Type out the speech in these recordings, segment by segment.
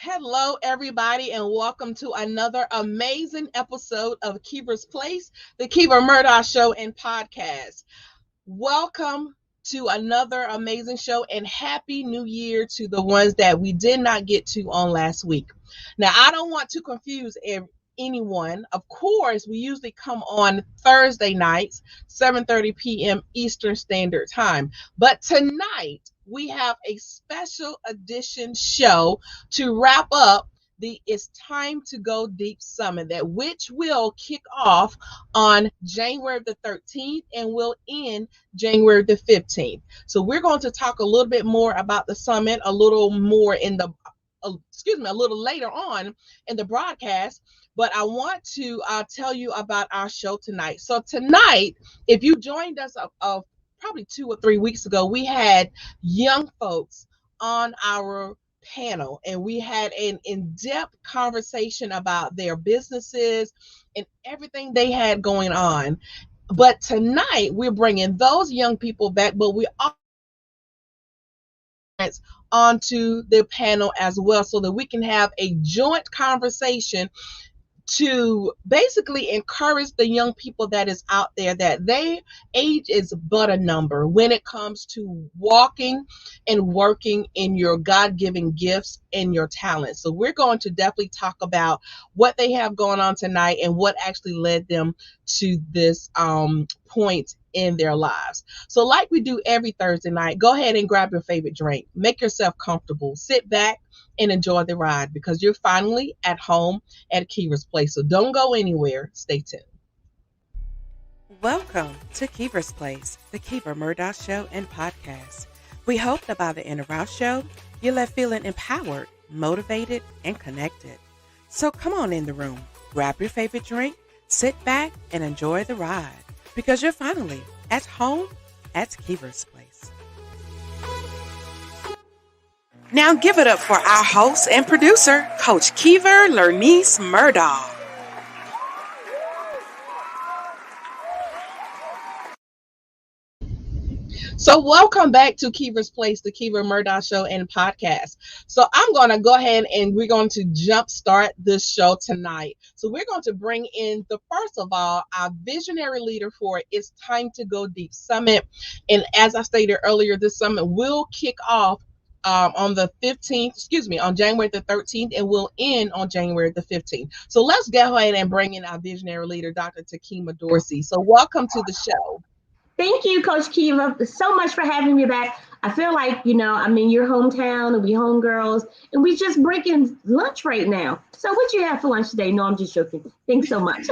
Hello, everybody, and welcome to another amazing episode of Kiva's Place, the Kiva Murdoch Show and Podcast. Welcome to another amazing show, and Happy New Year to the ones that we did not get to on last week. Now, I don't want to confuse anyone. Of course, we usually come on Thursday nights, 7:30 p.m. Eastern Standard Time. But tonight, we have a special edition show to wrap up the It's Time to Go Deep Summit, that which will kick off on January the 13th and will end January the 15th. So we're going to talk a little bit more about the summit, a little later on in the broadcast. But I want to tell you about our show tonight. So tonight, if you joined us probably 2 or 3 weeks ago, we had young folks on our panel, and we had an in-depth conversation about their businesses and everything they had going on. But tonight, we're bringing those young people back, but we also onto the panel as well, so that we can have a joint conversation to basically encourage the young people that is out there that their age is but a number when it comes to walking and working in your God-given gifts and your talents. So we're going to definitely talk about what they have going on tonight and what actually led them to this point in their lives. So like we do every Thursday night, go ahead and grab your favorite drink, make yourself comfortable, sit back and enjoy the ride, because you're finally at home at Kiva's Place. So don't go anywhere. Stay tuned. Welcome to Kiva's Place, the Kiva Murdoch Show and Podcast. We hope that by the end of our show, you left feeling empowered, motivated, and connected. So come on in the room, grab your favorite drink, sit back, and enjoy the ride, because you're finally at home at Kiva's Place. Now give it up for our host and producer, Coach Kiva Lernice Murdoch. So welcome back to Kiva's Place, the Kiva Murdoch Show and Podcast. So I'm going to go ahead and we're going to jumpstart this show tonight. So we're going to bring in first of all, our visionary leader for It's Time to Go Deep Summit. And as I stated earlier, this summit will kick off on the 15th, on January the 13th, and will end on January the 15th. So let's go ahead and bring in our visionary leader, Dr. Takima Dorsey. So welcome to the show. Thank you, Coach Kiva, so much for having me back. I feel like, I'm in your hometown and we homegirls, and we just breaking lunch right now. So what you have for lunch today? No, I'm just joking. Thanks so much.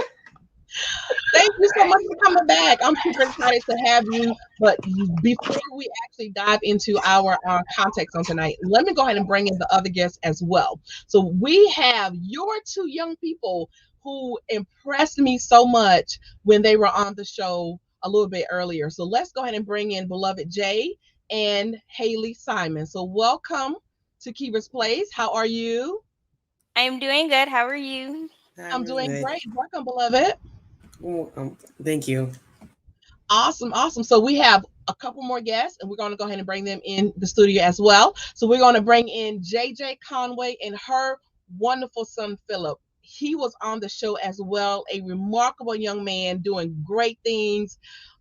Thank you so much for coming back. I'm super excited to have you. But before we actually dive into our context on tonight, let me go ahead and bring in the other guests as well. So we have your two young people who impressed me so much when they were on the show a little bit earlier. So let's go ahead and bring in beloved Jay and Halee Simons. So welcome to Kiva's Place. How are you? I'm doing good. How are you? I'm doing great. Welcome, beloved. Thank you. Awesome. So we have a couple more guests, and we're going to go ahead and bring them in the studio as well. So we're going to bring in JJ Conway and her wonderful son, Philip. He was on the show as well, a remarkable young man doing great things,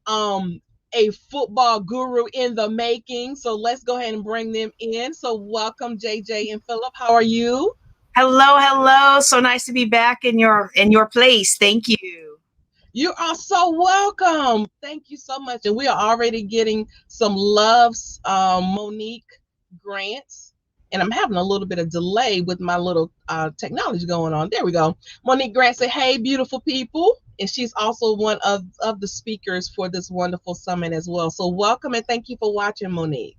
a football guru in the making. So let's go ahead and bring them in. So welcome, JJ and Philip. How are you? Hello. So nice to be back in your place. Thank you. You are so welcome. Thank you so much. And we are already getting some loves, Monique Grants. And I'm having a little bit of delay with my little technology going on. There we go. Monique Grant said, hey, beautiful people. And she's also one of the speakers for this wonderful summit as well. So welcome and thank you for watching, Monique.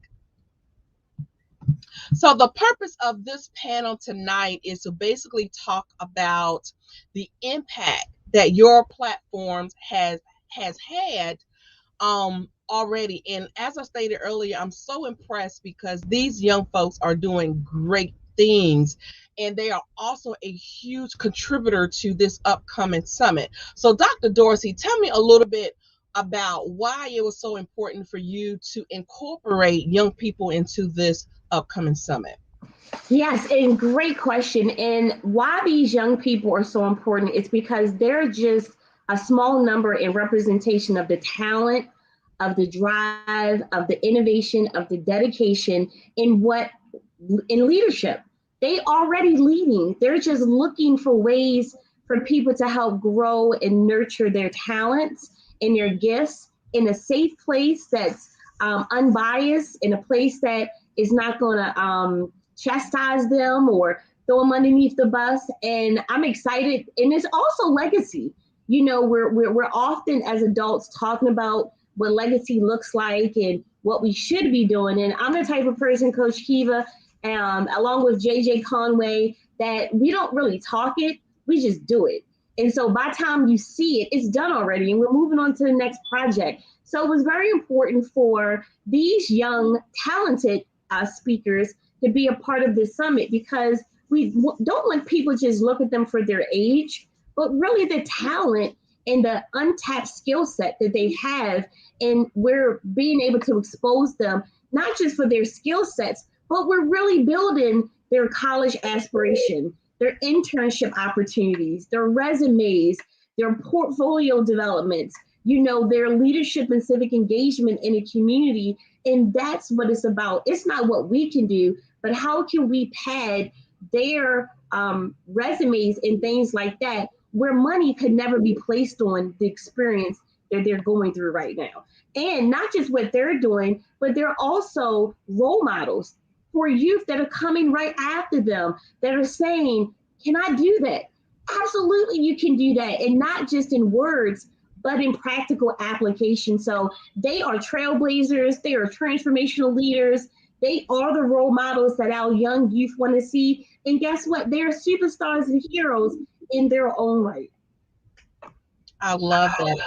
So the purpose of this panel tonight is to basically talk about the impact that your platforms has had already. And as I stated earlier, I'm so impressed because these young folks are doing great things, and they are also a huge contributor to this upcoming summit. So Dr. Dorsey, tell me a little bit about why it was so important for you to incorporate young people into this upcoming summit. Yes, and great question. And why these young people are so important is because they're just a small number in representation of the talent, of the drive, of the innovation, of the dedication in leadership. They already leading. They're just looking for ways for people to help grow and nurture their talents and their gifts in a safe place that's unbiased, in a place that is not going to chastise them or throw them underneath the bus. And I'm excited. And it's also legacy. You know, we're often as adults talking about what legacy looks like and what we should be doing. And I'm the type of person, Coach Kiva, along with JJ Conway, that we don't really talk it, we just do it. And so by the time you see it, it's done already, and we're moving on to the next project. So it was very important for these young, talented speakers to be a part of this summit because we don't want people to just look at them for their age, but really the talent and the untapped skill set that they have. And we're being able to expose them, not just for their skill sets, but we're really building their college aspiration, their internship opportunities, their resumes, their portfolio developments, their leadership and civic engagement in a community. And that's what it's about. It's not what we can do, but how can we pad their resumes and things like that, where money could never be placed on the experience that they're going through right now. And not just what they're doing, but they're also role models for youth that are coming right after them that are saying, can I do that? Absolutely, you can do that. And not just in words, but in practical application. So they are trailblazers, they are transformational leaders, they are the role models that our young youth want to see. And guess what? They're superstars and heroes in their own right. I love that.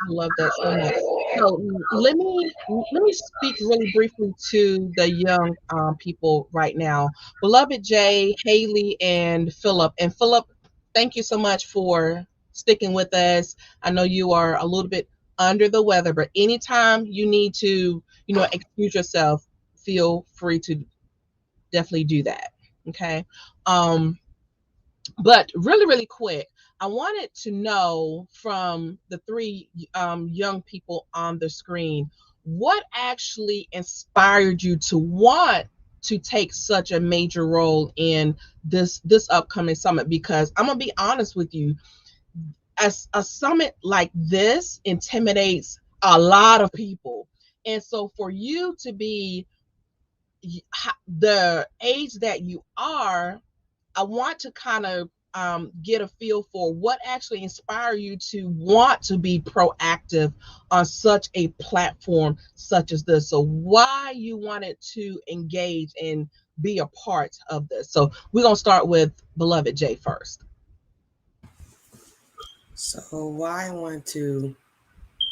I love that so much. So let me speak really briefly to the young people right now. Beloved Jay, Haley, and Philip. And Philip, thank you so much for sticking with us. I know you are a little bit under the weather, but anytime you need to, excuse yourself, feel free to definitely do that. Okay. But really, really quick, I wanted to know from the three young people on the screen, what actually inspired you to want to take such a major role in this upcoming summit? Because I'm gonna be honest with you, as a summit like this intimidates a lot of people, and so for you to be the age that you are, I want to kind of get a feel for what actually inspired you to want to be proactive on such a platform such as this. So why you wanted to engage and be a part of this. So we're going to start with beloved Jay first. So why I want to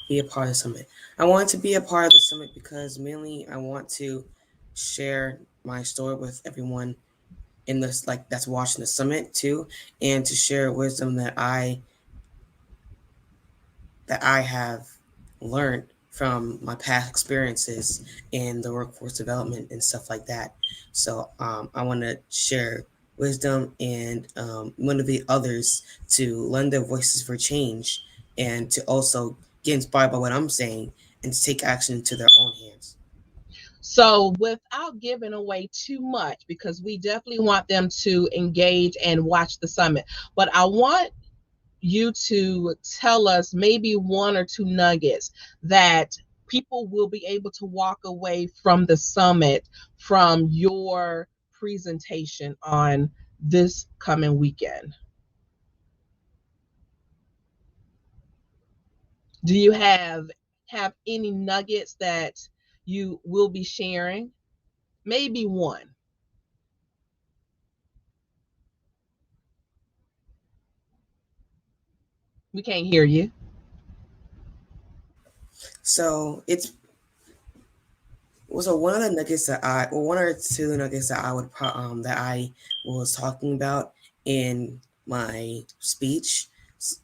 be a part of the summit? I want to be a part of the summit because mainly I want to share my story with everyone in this, like, that's watching the summit too, and to share wisdom that I have learned from my past experiences in the workforce development and stuff like that. So I want to share wisdom and motivate others to lend their voices for change and to also get inspired by what I'm saying and to take action into their own hands. So without giving away too much, because we definitely want them to engage and watch the summit, but I want you to tell us maybe one or two nuggets that people will be able to walk away from the summit from your presentation on this coming weekend. Do you have any nuggets that you will be sharing? Maybe one. We can't hear you. So one of the nuggets one or two nuggets that that I was talking about in my speech.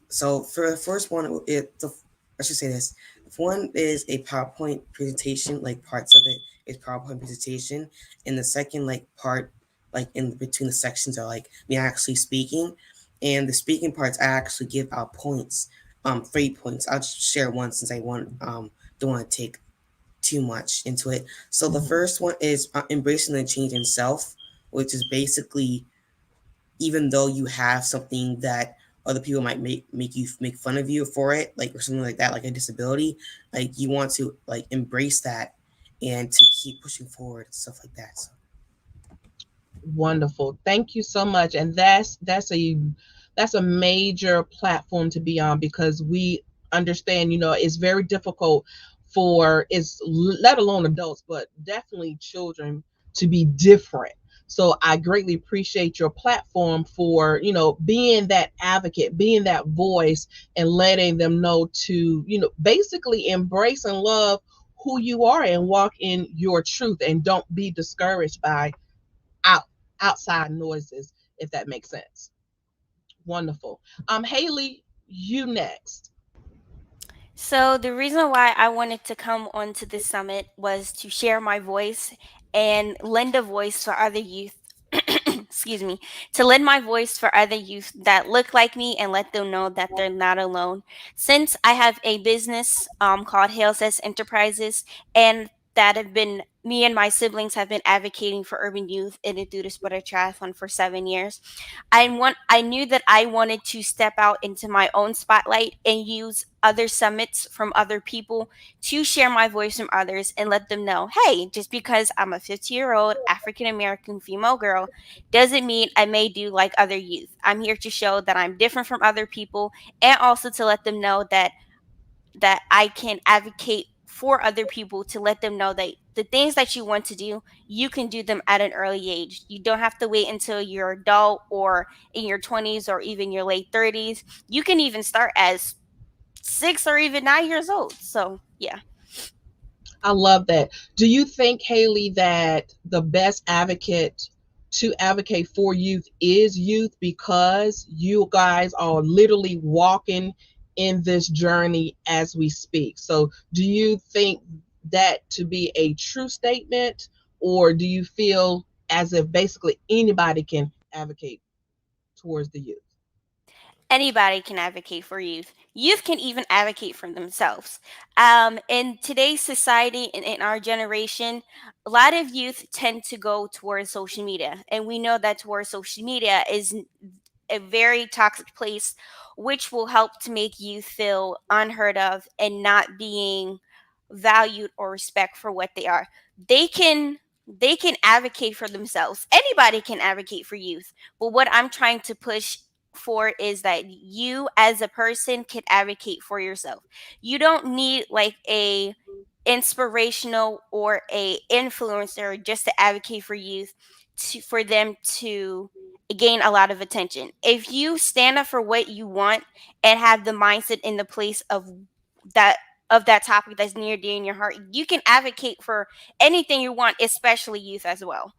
So for the first one, I should say this. One is a PowerPoint presentation, like parts of it is PowerPoint presentation, and the second part like in between the sections are like me actually speaking, and the speaking parts I actually give out points, 3 points. I'll just share one since I don't want to take too much into it. So the first one is embracing the change in self, which is basically, even though you have something that other people might make fun of you for it, like, or something like that, like a disability, like you want to like embrace that and to keep pushing forward and stuff like that. So. Wonderful. Thank you so much. And that's a major platform to be on, because we understand, it's very difficult for let alone adults, but definitely children, to be different. So I greatly appreciate your platform for, being that advocate, being that voice, and letting them know to, basically embrace and love who you are and walk in your truth, and don't be discouraged by out outside noises, if that makes sense. Wonderful. Halee, you next. So the reason why I wanted to come onto this summit was to share my voice and lend a voice for other youth. Excuse me, to lend my voice for other youth that look like me and let them know that they're not alone. Since I have a business called Hailsess Enterprises, and that have been me and my siblings have been advocating for urban youth in the Do the Sport Triathlon for 7 years. I knew that I wanted to step out into my own spotlight and use other summits from other people to share my voice from others and let them know, hey, just because I'm a 50-year-old African American female girl doesn't mean I may do like other youth. I'm here to show that I'm different from other people, and also to let them know that I can advocate for other people, to let them know that the things that you want to do, you can do them at an early age. You don't have to wait until you're adult or in your 20s or even your late 30s. You can even start as 6 or even 9 years old. So, yeah. I love that. Do you think, Halee, that the best advocate to advocate for youth is youth, because you guys are literally walking in this journey as we speak? So do you think that to be a true statement, or do you feel as if basically anybody can advocate towards the youth? Anybody can advocate for youth. Youth can even advocate for themselves. In today's society and in our generation, a lot of youth tend to go towards social media. And we know that towards social media is a very toxic place, which will help to make youth feel unheard of and not being valued or respect for what they are. They can they can advocate for themselves. Anybody can advocate for youth. But what I'm trying to push for is that you as a person can advocate for yourself. You don't need like a inspirational or a influencer just to advocate for youth, for them to gain a lot of attention. If you stand up for what you want and have the mindset in the place that that topic that's near dear in your heart, you can advocate for anything you want, especially youth as well.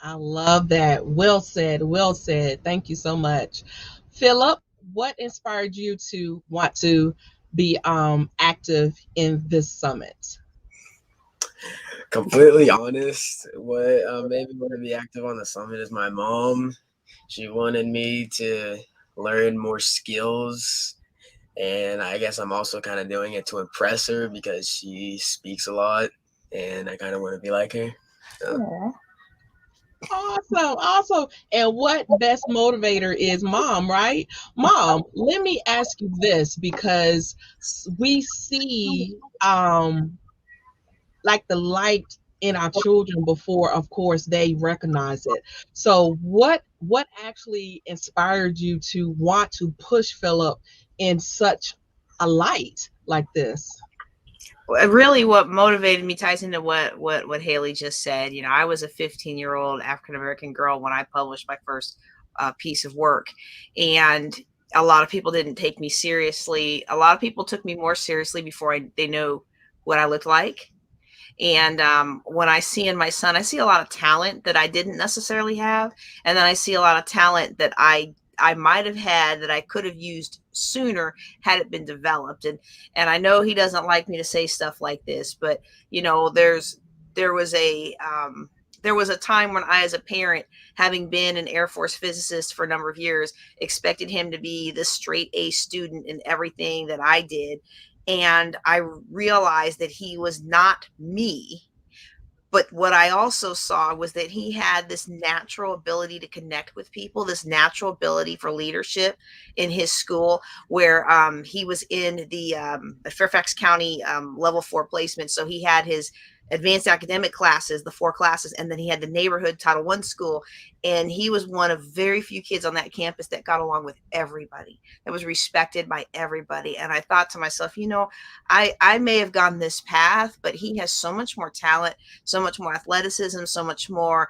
I love that. Well said. Well said. Thank you so much. Philip, what inspired you to want to be active in this summit? Completely honest, what made me want to be active on the summit is my mom. She wanted me to learn more skills, and I guess I'm also kind of doing it to impress her because she speaks a lot, and I kind of want to be like her. So. Awesome, awesome. And what best motivator is mom, right? Mom, let me ask you this, because we see like the light in our children before, of course, they recognize it. So what actually inspired you to want to push Philip in such a light like this? Really, what motivated me ties into what Halee just said. I was a 15-year-old African American girl when I published my first piece of work, and a lot of people didn't take me seriously. A lot of people took me more seriously before they know what I looked like. And when I see in my son, I see a lot of talent that I didn't necessarily have, and then I see a lot of talent that I might have had that I could have used sooner had it been developed. And I know he doesn't like me to say stuff like this, but there was a there was a time when I, as a parent, having been an Air Force physicist for a number of years, expected him to be the straight A student in everything that I did. And I realized that he was not me. But what I also saw was that he had this natural ability to connect with people, this natural ability for leadership in his school, where he was in the Fairfax County level 4 placement. So he had his advanced academic classes, the 4 classes, and then he had the neighborhood Title I school. And he was one of very few kids on that campus that got along with everybody, that was respected by everybody. And I thought to myself, I may have gone this path, but he has so much more talent, so much more athleticism, so much more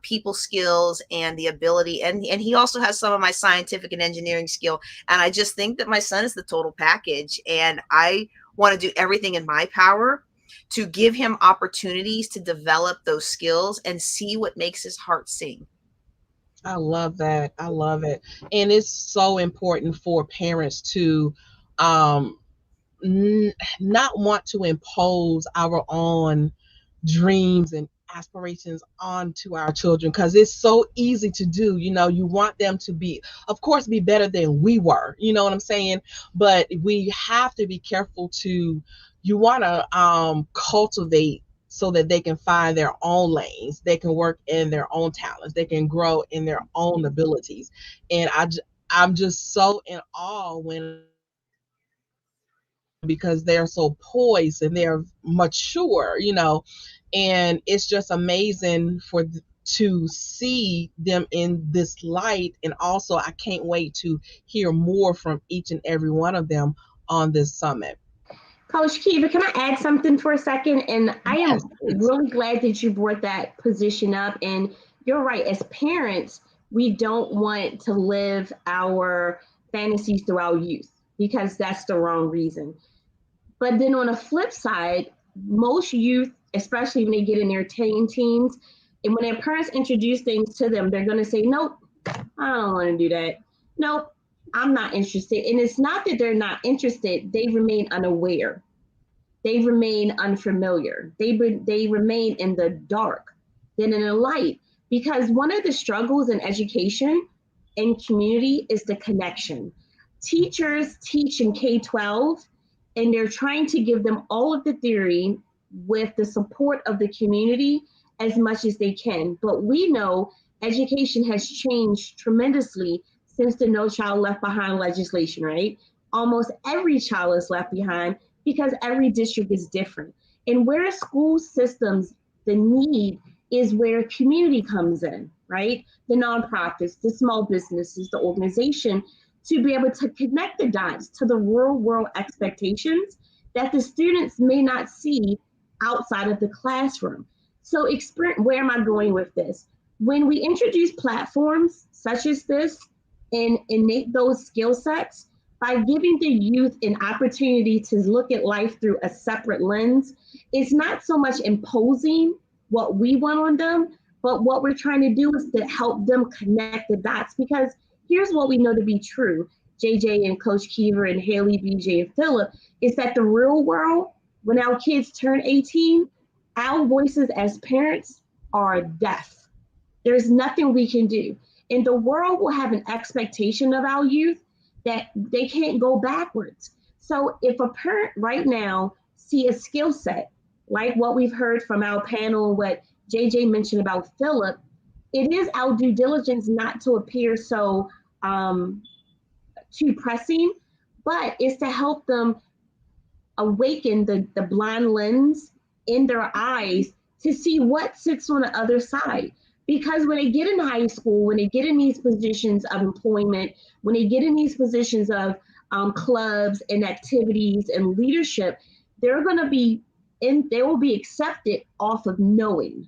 people skills, and the ability. And he also has some of my scientific and engineering skill. And I just think that my son is the total package. And I want to do everything in my power to give him opportunities to develop those skills and see what makes his heart sing. I love that. I love it. And it's so important for parents to not want to impose our own dreams and aspirations onto our children, because it's so easy to do. You want them to be, of course, be better than we were, you know what I'm saying? But we have to be careful you want to cultivate so that they can find their own lanes, they can work in their own talents, they can grow in their own abilities. And I'm just so in awe because they're so poised and they're mature, and it's just amazing to see them in this light. And also, I can't wait to hear more from each and every one of them on this summit. Coach Kiva, can I add something for a second? And I am Yes, please. really glad that you brought that position up. And you're right, as parents, we don't want to live our fantasies through our youth, because that's the wrong reason. But then on the flip side, most youth, especially when they get in their teens, and when their parents introduce things to them, they're going to say, nope, I don't want to do that. Nope, I'm not interested. And it's not that they're not interested, they remain unaware. They remain unfamiliar. They remain in the dark than in the light. Because one of the struggles in education and community is the connection. Teachers teach in K-12, and they're trying to give them all of the theory with the support of the community as much as they can. But we know education has changed tremendously since the No Child Left Behind legislation, right? Almost every child is left behind because every district is different. And where school systems, the need is where community comes in, right? The nonprofits, the small businesses, the organization, to be able to connect the dots to the real world expectations that the students may not see outside of the classroom. So where am I going with this? When we introduce platforms such as this and innate those skill sets, by giving the youth an opportunity to look at life through a separate lens, it's not so much imposing what we want on them, but what we're trying to do is to help them connect the dots. Because here's what we know to be true, JJ and Coach Kiva and Halee, BJ, and Phillip, is that the real world, when our kids turn 18, our voices as parents are deaf. There's nothing we can do. And the world will have an expectation of our youth that they can't go backwards. So if a parent right now see a skill set, like what we've heard from our panel and what JJ mentioned about Phillip, it is our due diligence not to appear so too pressing, but it's to help them awaken the blind lens in their eyes to see what sits on the other side. Because when they get in high school, when they get in these positions of employment, when they get in these positions of clubs and activities and leadership, they will be accepted off of knowing.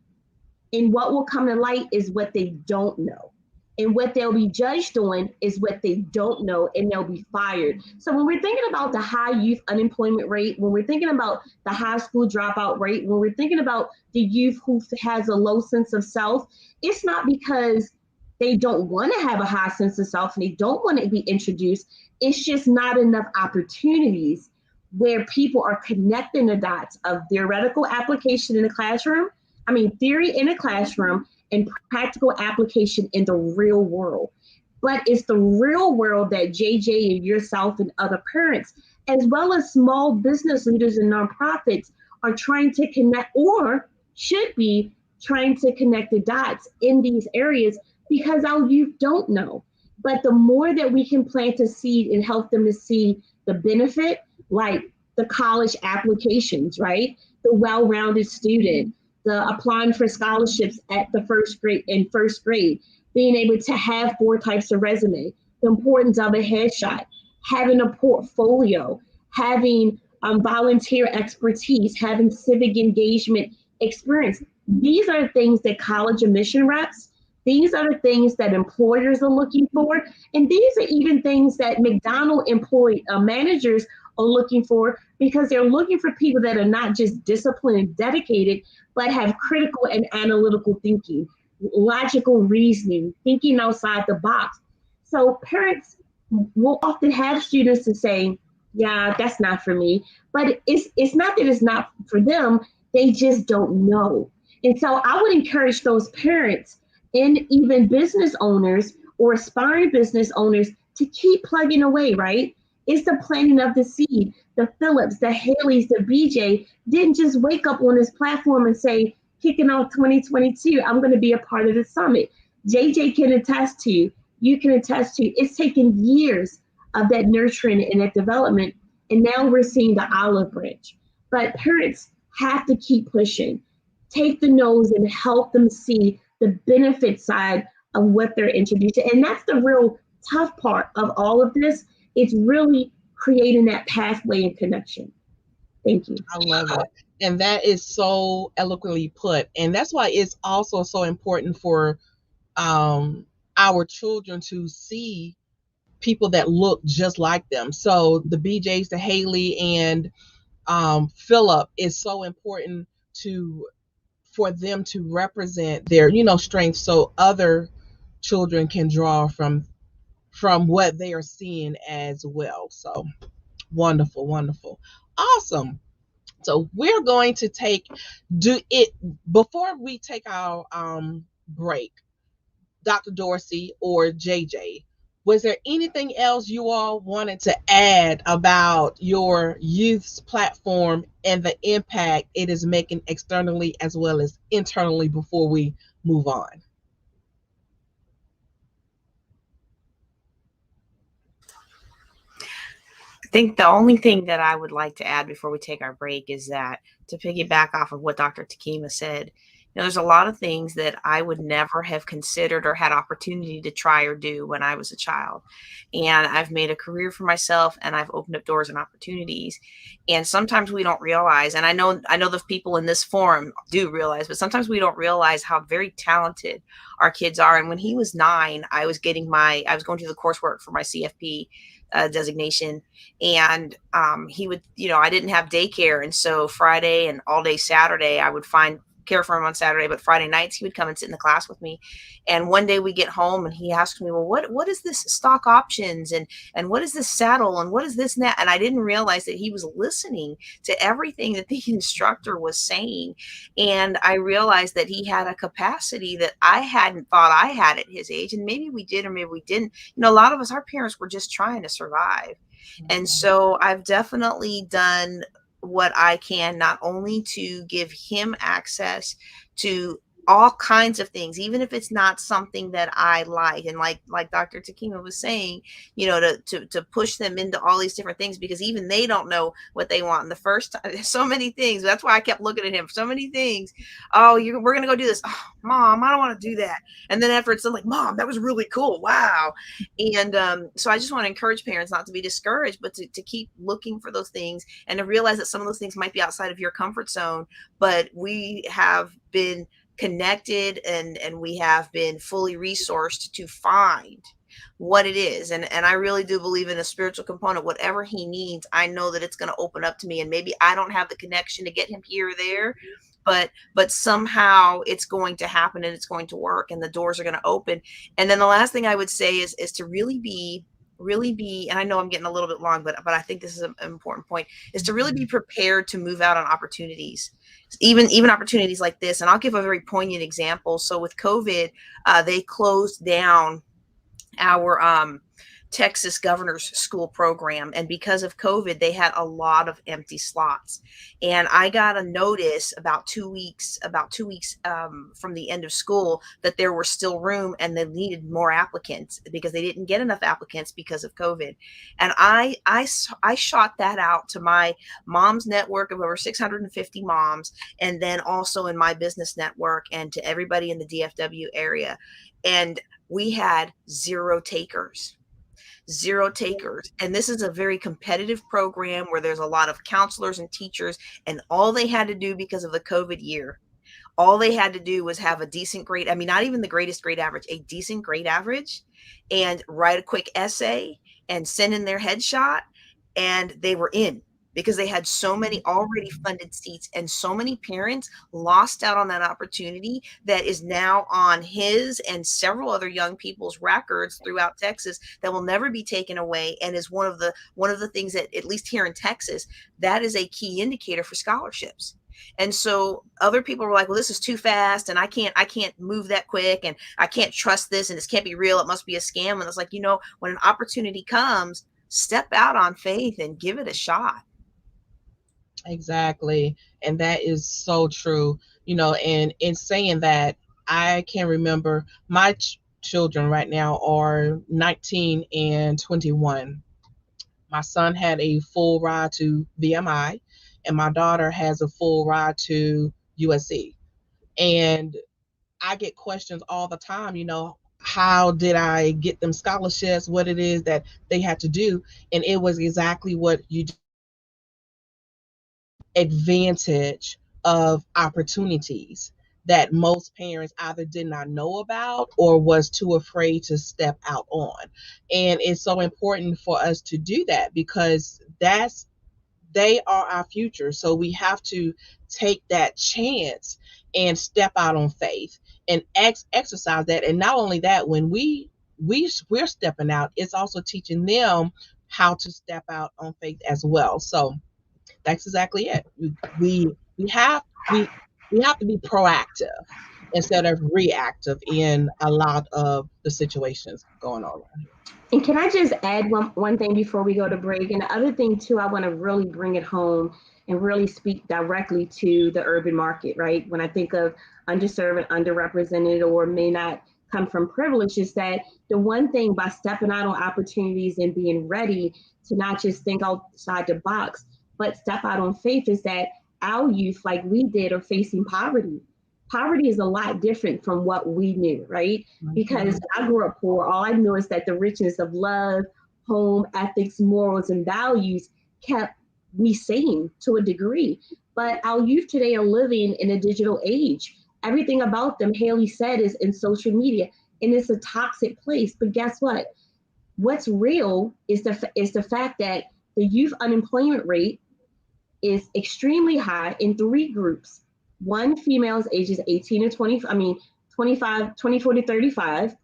And what will come to light is what they don't know. And what they'll be judged on is what they don't know, and they'll be fired. So when we're thinking about the high youth unemployment rate, when we're thinking about the high school dropout rate, when we're thinking about the youth who has a low sense of self, it's not because they don't want to have a high sense of self and they don't want to be introduced. It's just not enough opportunities where people are connecting the dots of theoretical application in the classroom theory in a classroom and practical application in the real world. But it's the real world that JJ and yourself and other parents, as well as small business leaders and nonprofits, are trying to connect, or should be trying to connect the dots in these areas, because our youth don't know. But the more that we can plant a seed and help them to see the benefit, like the college applications, right? The well-rounded student, the applying for scholarships at the first grade, being able to have 4 types of resume, the importance of a headshot, having a portfolio, having volunteer expertise, having civic engagement experience. These are things that college admission reps, these are the things that employers are looking for. And these are even things that McDonald's managers are looking for, because they're looking for people that are not just disciplined and dedicated, but have critical and analytical thinking, logical reasoning, thinking outside the box. So parents will often have students to say, yeah, that's not for me. But it's not that it's not for them, they just don't know. And so I would encourage those parents and even business owners or aspiring business owners to keep plugging away, right? It's the planting of the seed. The Phillips, the Halees, the BJ didn't just wake up on this platform and say, kicking off 2022, I'm going to be a part of the summit. JJ can attest to, you can attest to, it's taken years of that nurturing and that development. And now we're seeing the olive branch. But parents have to keep pushing, take the nose and help them see the benefit side of what they're introducing. And that's the real tough part of all of this. It's really creating that pathway and connection. Thank you. I love it. And that is so eloquently put. And that's why it's also so important for our children to see people that look just like them. So the BJs, the Halee, and Philip, is so important for them to represent their, strengths, so other children can draw from what they are seeing as well. So wonderful, wonderful, awesome. So we're going to do it before we take our break. Dr. Dorsey or JJ, was there anything else you all wanted to add about your youth's platform and the impact it is making externally as well as internally before we move on? I think the only thing that I would like to add before we take our break is that, to piggyback off of what Dr. Takima said, there's a lot of things that I would never have considered or had opportunity to try or do when I was a child. And I've made a career for myself, and I've opened up doors and opportunities. And sometimes we don't realize, and I know the people in this forum do realize, but sometimes we don't realize how very talented our kids are. And when he was 9, I was going through the coursework for my CFP designation, and he would, I didn't have daycare, and so Friday and all day Saturday I would care for him on Saturday, but Friday nights he would come and sit in the class with me. And one day we get home and he asked me, well, what is this stock options, and what is this saddle, and what is this and that? And I didn't realize that he was listening to everything that the instructor was saying. And I realized that he had a capacity that I hadn't thought I had at his age. And maybe we did, or maybe we didn't. A lot of us, our parents were just trying to survive. And so I've definitely done what I can, not only to give him access to all kinds of things, even if it's not something that I like. And like Dr. Takima was saying, to push them into all these different things, because even they don't know what they want in the first time. So many things. That's why I kept looking at him. So many things. Oh, we're going to go do this. Oh, Mom, I don't want to do that. And then after it's like, Mom, that was really cool. Wow. And so I just want to encourage parents not to be discouraged, but to keep looking for those things, and to realize that some of those things might be outside of your comfort zone, but we have been connected and we have been fully resourced to find what it is. And I really do believe in a spiritual component. Whatever he needs, I know that it's going to open up to me. And maybe I don't have the connection to get him here or there, but somehow it's going to happen, and it's going to work, and the doors are going to open. And then the last thing I would say is to really be really be, and I know I'm getting a little bit long, but I think this is an important point, is to really be prepared to move out on opportunities, even opportunities like this. And I'll give a very poignant example. So with COVID, they closed down our Texas Governor's School program. And because of COVID, they had a lot of empty slots. And I got a notice about 2 weeks from the end of school that there were still room and they needed more applicants because they didn't get enough applicants because of COVID. And I shot that out to my mom's network of over 650 moms, and then also in my business network and to everybody in the DFW area. And we had zero takers. And this is a very competitive program where there's a lot of counselors and teachers, and all they had to do because of the COVID year, all they had to do was have a decent grade. I mean, not even the greatest grade average, a decent grade average, and write a quick essay and send in their headshot, and they were in, because they had so many already funded seats, and so many parents lost out on that opportunity that is now on his and several other young people's records throughout Texas that will never be taken away, and is one of the things that, at least here in Texas, that is a key indicator for scholarships. And so other people were like, well, this is too fast, and I can't move that quick, and I can't trust this, and this can't be real. It must be a scam. And it's like, when an opportunity comes, step out on faith and give it a shot. Exactly. And that is so true. And in saying that, I can remember my children right now are 19 and 21. My son had a full ride to VMI, and my daughter has a full ride to USC. And I get questions all the time, how did I get them scholarships, what it is that they had to do. And it was exactly what you advantage of opportunities that most parents either did not know about or was too afraid to step out on. And it's so important for us to do that, because they are our future. So we have to take that chance and step out on faith and exercise that. And not only that, when we're stepping out, it's also teaching them how to step out on faith as well. So that's exactly it. We have to be proactive instead of reactive in a lot of the situations going on around here. And can I just add one thing before we go to break? And the other thing too, I want to really bring it home and really speak directly to the urban market, right? When I think of underserved and underrepresented, or may not come from privilege, is that the one thing by stepping out on opportunities and being ready to not just think outside the box, but step out on faith, is that our youth, like we did, are facing poverty. Poverty is a lot different from what we knew, right? Because I grew up poor. All I knew is that the richness of love, home, ethics, morals, and values kept me sane to a degree. But our youth today are living in a digital age. Everything about them, Halee said, is in social media, and it's a toxic place. But guess what? What's real is the fact that the youth unemployment rate is extremely high in three groups. One, females ages 18 to 24 to 35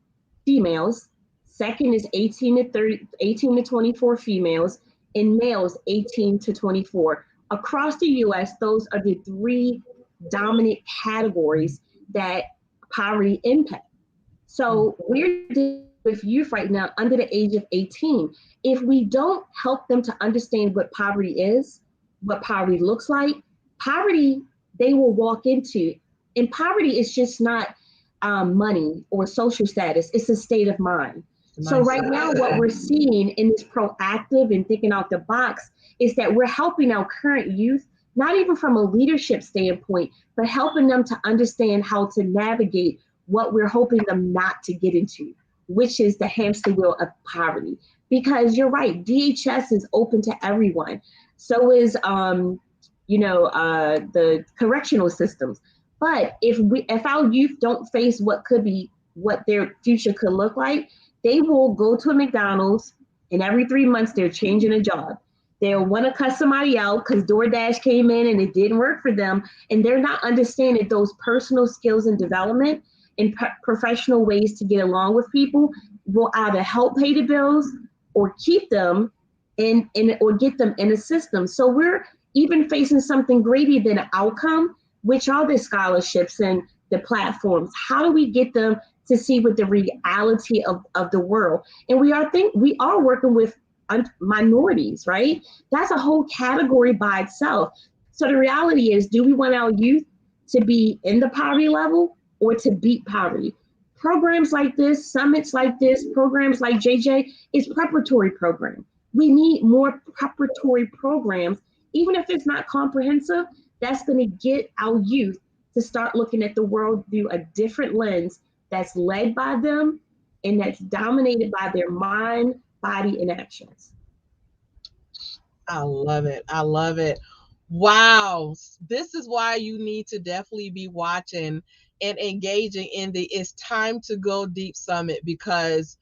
females. Second is 18 to 24 females, and males 18 to 24. Across the US, those are the three dominant categories that poverty impact. So we're dealing with youth right now under the age of 18. If we don't help them to understand what poverty is, what poverty looks like, poverty they will walk into. And poverty is just not money or social status, it's a state of mind. So right now, what we're seeing in this proactive and thinking out the box is that we're helping our current youth, not even from a leadership standpoint, but helping them to understand how to navigate what we're hoping them not to get into, which is the hamster wheel of poverty. Because you're right, DHS is open to everyone. So is the correctional systems. But if our youth don't face what their future could look like, they will go to a McDonald's, and every 3 months they're changing a job. They'll want to cut somebody out because DoorDash came in and it didn't work for them, and they're not understanding those personal skills and development and professional ways to get along with people will either help pay the bills or keep them or get them in a system. So we're even facing something greater than an outcome, which are the scholarships and the platforms. How do we get them to see what the reality of the world? And we are working with minorities, right? That's a whole category by itself. So the reality is, do we want our youth to be in the poverty level or to beat poverty? Programs like this, summits like this, programs like JJ is preparatory program. We need more preparatory programs, even if it's not comprehensive. That's going to get our youth to start looking at the world through a different lens that's led by them and that's dominated by their mind, body, and actions. I love it. I love it. Wow. This is why you need to definitely be watching and engaging in the It's Time to Go Deep Summit, because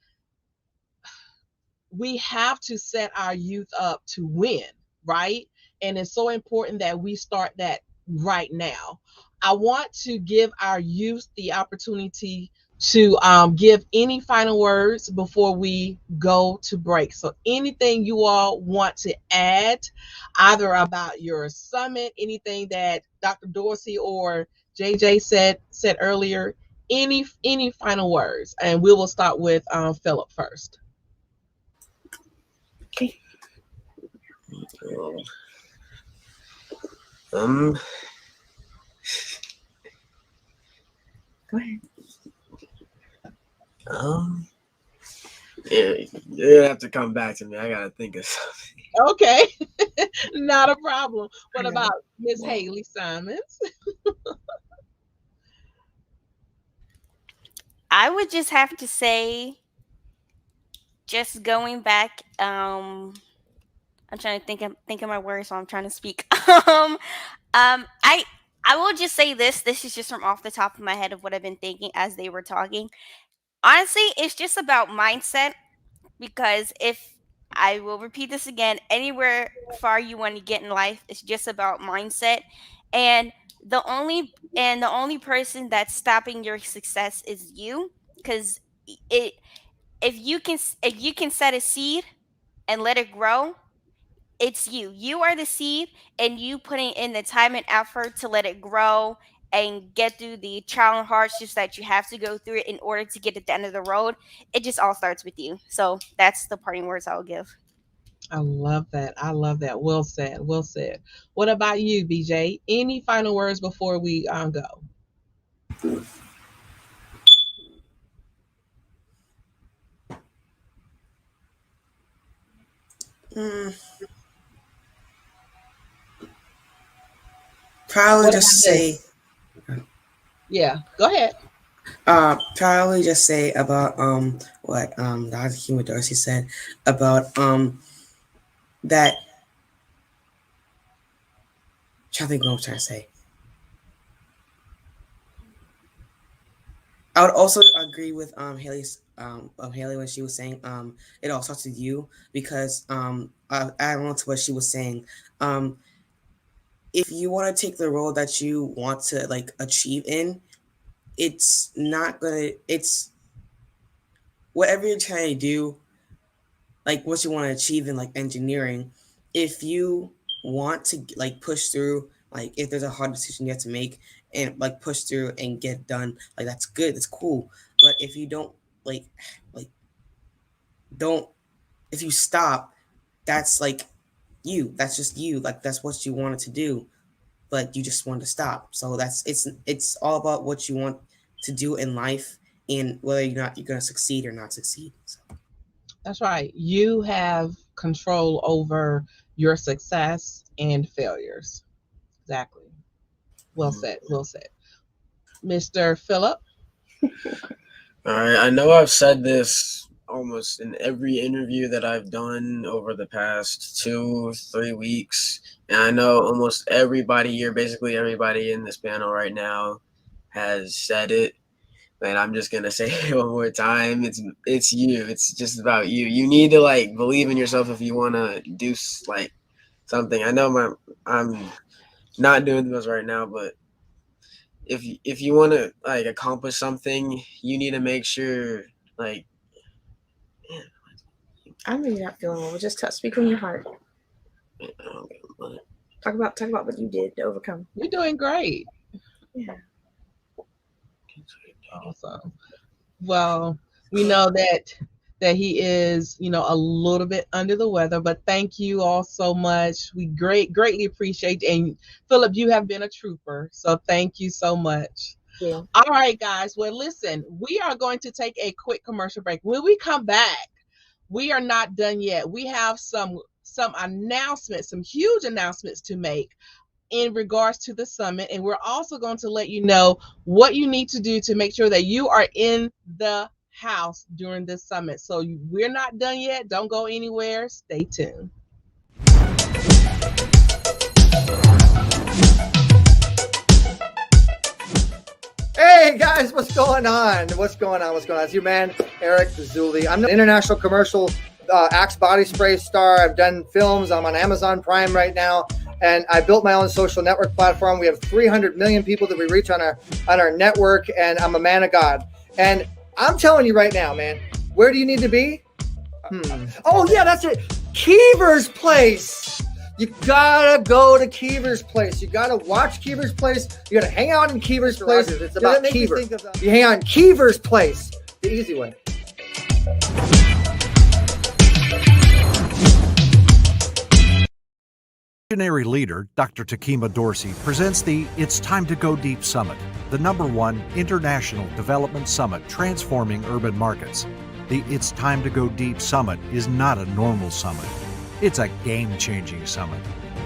we have to set our youth up to win, right? And it's so important that we start that right now. I want to give our youth the opportunity to give any final words before we go to break. So anything you all want to add, either about your summit, anything that Dr. Dorsey or JJ said earlier, any final words, and we will start with Philip first. Okay. Go ahead. Yeah, you have to come back to me. I gotta think of something. Okay, not a problem. What about Miss Halee Simons? I would just have to say, just going back, I'm trying to think of my words, so I'm trying to speak. I will just say this. This is just from off the top of my head of what I've been thinking as they were talking. Honestly, it's just about mindset, because if I will repeat this again, anywhere far you want to get in life, it's just about mindset. And the only person that's stopping your success is you, because it if you can set a seed and let it grow, it's you. You are the seed, and you putting in the time and effort to let it grow and get through the trial and hardships that you have to go through it in order to get at the end of the road. It just all starts with you. So that's the parting words I'll give. I love that. I love that. Well said. Well said. What about you, BJ? Any final words before we go? Probably just say. Yeah, go ahead. Probably just say about what Dr. Takima Dorsey said about that. I think what I'm trying to say. I would also agree with Halee when she was saying it all starts with you, because adding on to what she was saying, if you want to take the role that you want to like achieve in, it's whatever you're trying to do, like what you want to achieve in like engineering. If you want to like push through, like if there's a hard decision you have to make and like push through and get done, like that's good, that's cool. But if you don't like don't if you stop, that's like that's just you, like that's what you wanted to do, but you just want to stop. So it's all about what you want to do in life and whether you're going to succeed or not succeed. So. That's right. You have control over your success and failures. Exactly. Well said. Well said. Mr. Philip? All right. I know I've said this almost in every interview that I've done over the past 2-3 weeks. And I know almost everybody here, basically everybody in this panel right now, has said it. And I'm just gonna say it one more time. It's you. It's just about you. You need to like believe in yourself if you want to do like something. I know I'm not doing this right now, but if you want to like accomplish something, you need to make sure like I know you're not feeling well. Just speak from your heart. Talk about what you did to overcome. You're doing great. Yeah. Awesome. Well, we know that he is, a little bit under the weather, but thank you all so much. We greatly appreciate it. And Philip, you have been a trooper, so thank you so much. Yeah. All right, guys. Well, listen, we are going to take a quick commercial break. When we come back, we are not done yet. We have some announcements, some huge announcements to make in regards to the summit. And we're also going to let you know what you need to do to make sure that you are in the house during this summit. So we're not done yet. Don't go anywhere. Stay tuned. Hey guys, what's going on? It's your man, Eric Zuli. I'm the international commercial Axe body spray star. I've done films. I'm on Amazon Prime right now. And I built my own social network platform. We have 300 million people that we reach on our network. And I'm a man of God. And I'm telling you right now, man, where do you need to be? Oh yeah, that's it. Keever's Place. You gotta go to Keever's Place. You gotta watch Keever's Place. You gotta hang out in Keever's Place. It's about Keever. You hang out in Keever's Place. The easy way. Visionary leader, Dr. Takima Dorsey, presents the It's Time to Go Deep Summit, the #1 international development summit transforming urban markets. The It's Time to Go Deep Summit is not a normal summit. It's a game-changing summit.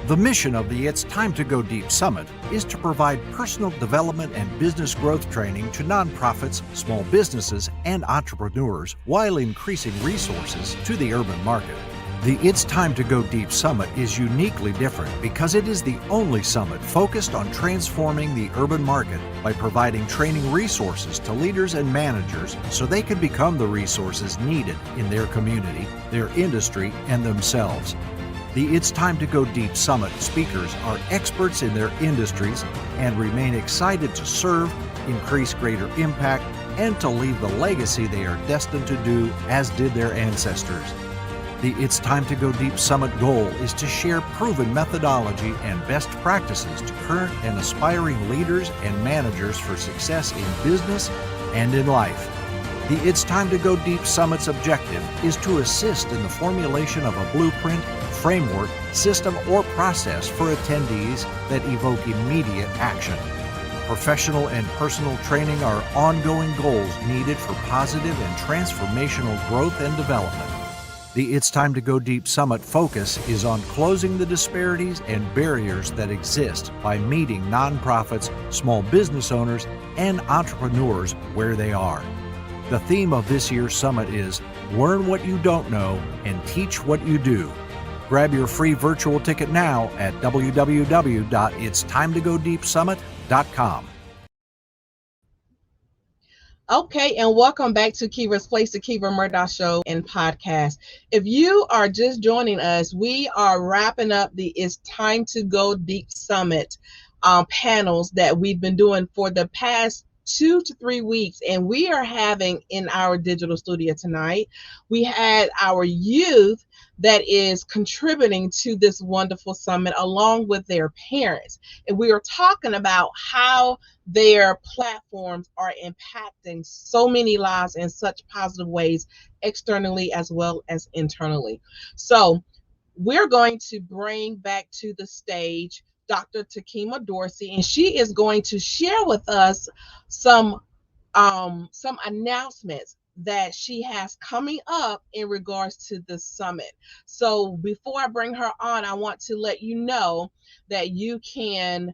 The mission of the It's Time to Go Deep Summit is to provide personal development and business growth training to nonprofits, small businesses, and entrepreneurs while increasing resources to the urban market. The It's Time to Go Deep Summit is uniquely different because it is the only summit focused on transforming the urban market by providing training resources to leaders and managers so they can become the resources needed in their community, their industry, and themselves. The It's Time to Go Deep Summit speakers are experts in their industries and remain excited to serve, increase greater impact, and to leave the legacy they are destined to do as did their ancestors. The It's Time to Go Deep Summit goal is to share proven methodology and best practices to current and aspiring leaders and managers for success in business and in life. The It's Time to Go Deep Summit's objective is to assist in the formulation of a blueprint, framework, system, or process for attendees that evoke immediate action. Professional and personal training are ongoing goals needed for positive and transformational growth and development. The It's Time to Go Deep Summit focus is on closing the disparities and barriers that exist by meeting nonprofits, small business owners, and entrepreneurs where they are. The theme of this year's summit is Learn What You Don't Know and Teach What You Do. Grab your free virtual ticket now at www.itstimetogodiepsummit.com. Okay, and welcome back to Kiva's Place, the Kiva Murdoch Show and Podcast. If you are just joining us, we are wrapping up the It's Time to Go Deep Summit panels that we've been doing for the past 2 to 3 weeks, and we are having in our digital studio tonight, we had our youth that is contributing to this wonderful summit along with their parents. And we are talking about how their platforms are impacting so many lives in such positive ways, externally as well as internally. So we're going to bring back to the stage Dr. Takima Dorsey, and she is going to share with us some announcements that she has coming up in regards to the summit. So before I bring her on, I want to let you know that you can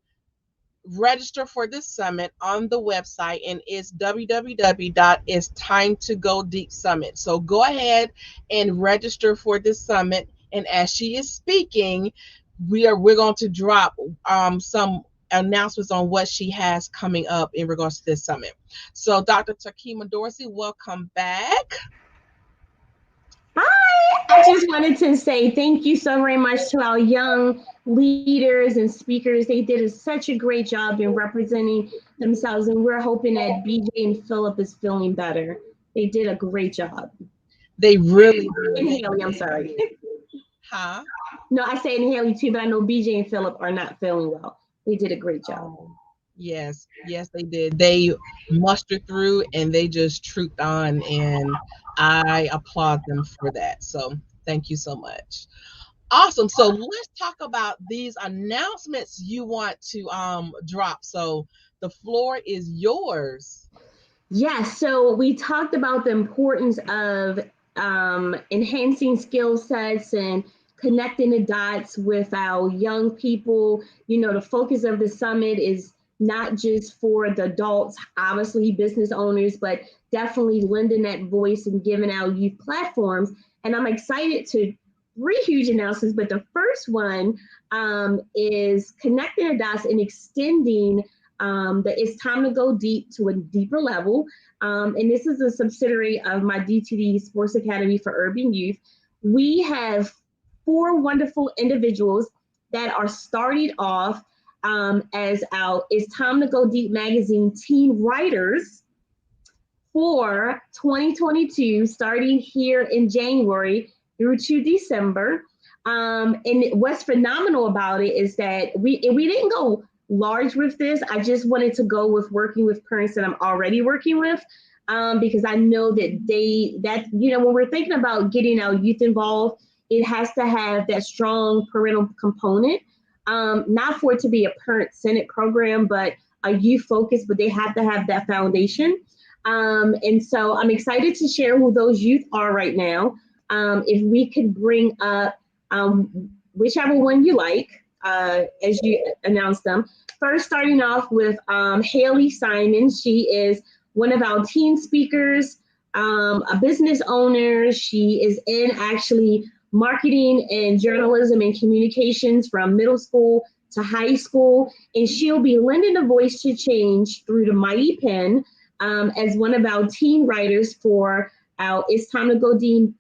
register for this summit on the website, and it's www.itstimetogodiepsummit. So go ahead and register for this summit, and as she is speaking, we're going to drop some announcements on what she has coming up in regards to this summit. So Dr. Takima Dorsey, welcome back. Hi, I just wanted to say thank you so very much to our young leaders and speakers. They did such a great job in representing themselves, and we're hoping that BJ and Philip is feeling better. They did a great job. They really And did. Halee, I'm sorry. Huh? No, I say in Halee too, but I know BJ and Philip are not feeling well. They did a great job. Oh, yes, yes, they did. They mustered through and they just trooped on, and I applaud them for that. So thank you so much. Awesome. So let's talk about these announcements you want to drop. So the floor is yours. Yes, so we talked about the importance of enhancing skill sets and connecting the dots with our young people. You know, the focus of the summit is not just for the adults, obviously business owners, but definitely lending that voice and giving our youth platforms. And I'm excited to three huge announcements, but the first one is connecting the dots and extending that it's time to go deep to a deeper level. And this is a subsidiary of my DTD Sports Academy for Urban Youth. We have four wonderful individuals that are starting off as our It's Time to Go Deep magazine teen writers for 2022, starting here in January through to December. And what's phenomenal about it is that we didn't go large with this. I just wanted to go with working with parents that I'm already working with, because I know that when we're thinking about getting our youth involved, it has to have that strong parental component, not for it to be a parent-centered program, but a youth focus, but they have to have that foundation. And so I'm excited to share who those youth are right now. If we could bring up whichever one you like, as you announce them. First, starting off with Halee Simons. She is one of our teen speakers, a business owner. She is in actually marketing and journalism and communications from middle school to high school. And she'll be lending a voice to change through the mighty pen as one of our teen writers for our It's Time to Go Deep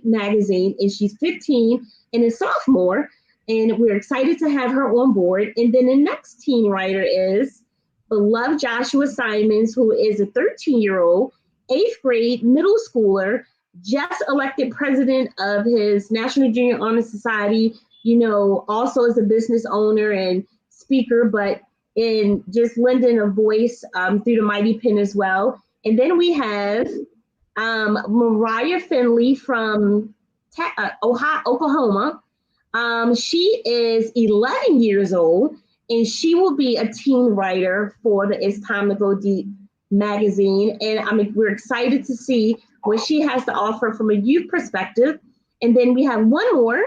magazine. And she's 15 and a sophomore. And we're excited to have her on board. And then the next teen writer is beloved Joshua Simons, who is a 13-year-old, 8th grade middle schooler, just elected president of his National Junior Honor Society, also as a business owner and speaker, but in just lending a voice through the mighty pen as well. And then we have Mariah Finley from Oklahoma. She is 11 years old, and she will be a teen writer for the It's Time to Go Deep magazine. And we're excited to see what she has to offer from a youth perspective. And then we have one more,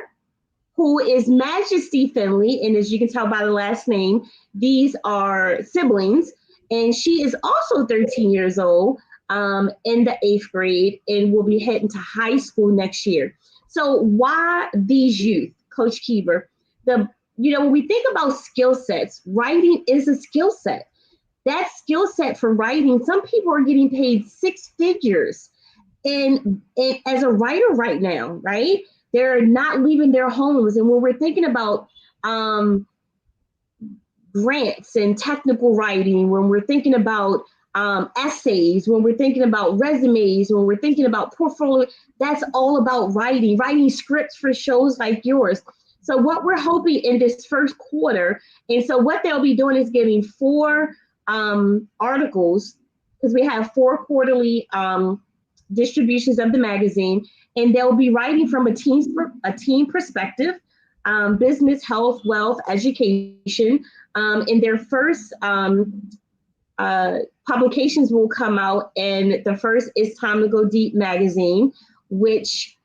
who is Majesty Finley. And as you can tell by the last name, these are siblings. And she is also 13 years old in the 8th grade and will be heading to high school next year. So why these youth, Coach Keever? When we think about skill sets, writing is a skill set. That skill set for writing, some people are getting paid 6 figures and as a writer right now, right? They're not leaving their homes. And when we're thinking about grants and technical writing, when we're thinking about essays, when we're thinking about resumes, when we're thinking about portfolio, that's all about writing scripts for shows like yours. So what we're hoping in this first quarter, and so what they'll be doing is getting 4 articles, because we have 4 quarterly distributions of the magazine, and they'll be writing from a teen perspective, business, health, wealth, education. In their first publications will come out, and the first is Time to Go Deep magazine, which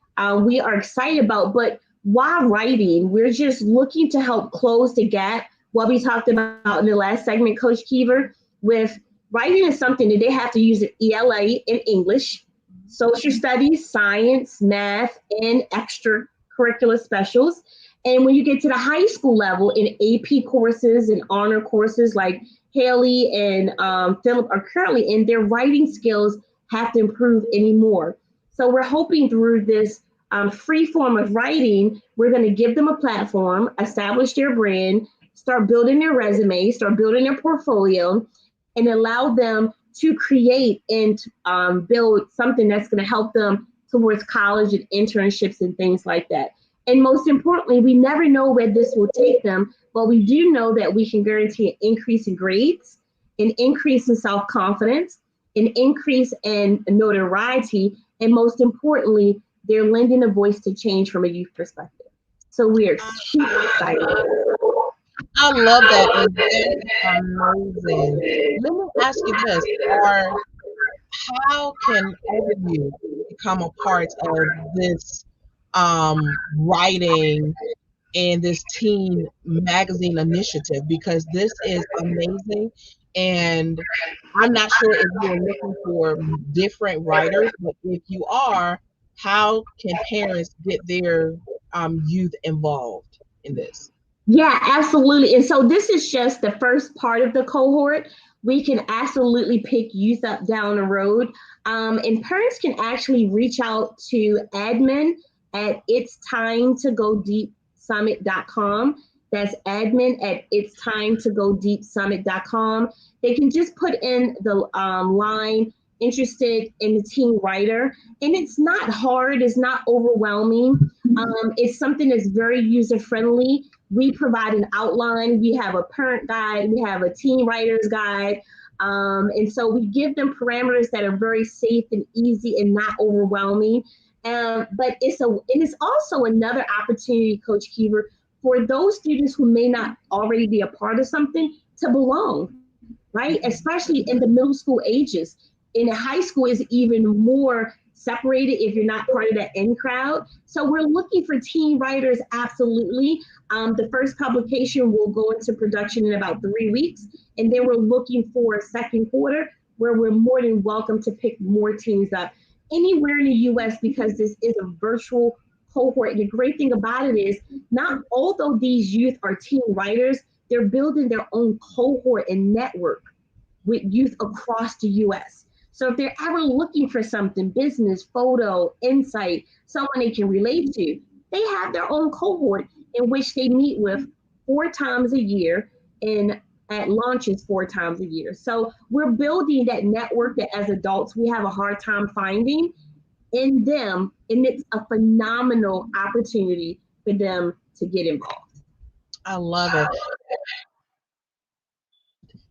we are excited about. But why writing? We're just looking to help close the gap, what we talked about in the last segment, Coach Keever, with writing is something that they have to use at ELA in English, social studies, science, math, and extracurricular specials. And when you get to the high school level in AP courses and honor courses like Halee and Philip are currently in, their writing skills have to improve anymore. So we're hoping through this free form of writing, we're going to give them a platform, establish their brand, start building their resume, start building their portfolio, and allow them to create and build something that's going to help them towards college and internships and things like that. And most importantly, we never know where this will take them, but we do know that we can guarantee an increase in grades, an increase in self-confidence, an increase in notoriety, and most importantly, they're lending a voice to change from a youth perspective. So we are super excited. I love that. And that's amazing. Let me ask you this, how can all of you become a part of this writing and this teen magazine initiative? Because this is amazing. And I'm not sure if you're looking for different writers, but if you are, how can parents get their youth involved in this? Yeah, absolutely. And so this is just the first part of the cohort. We can absolutely pick youth up down the road. And parents can actually reach out to admin at itstimetogodiepsummit.com. That's admin at itstimetogodiepsummit.com. They can just put in the line interested in the teen writer. And it's not hard, it's not overwhelming. It's something that's very user-friendly. We provide an outline. We have a parent guide. We have a teen writer's guide. And so we give them parameters that are very safe and easy and not overwhelming. But it is also another opportunity, Coach Keever, for those students who may not already be a part of something to belong, right? Especially in the middle school ages. In high school is even more separated if you're not part of that in crowd. So we're looking for teen writers, absolutely. The first publication will go into production in about 3 weeks. And then we're looking for a second quarter where we're more than welcome to pick more teams up anywhere in the US, because this is a virtual cohort. The great thing about it is, not although these youth are teen writers, they're building their own cohort and network with youth across the US. So if they're ever looking for something, business, photo, insight, someone they can relate to, they have their own cohort in which they meet with 4 times a year and at launches 4 times a year. So we're building that network that as adults we have a hard time finding in them, and it's a phenomenal opportunity for them to get involved. I love it.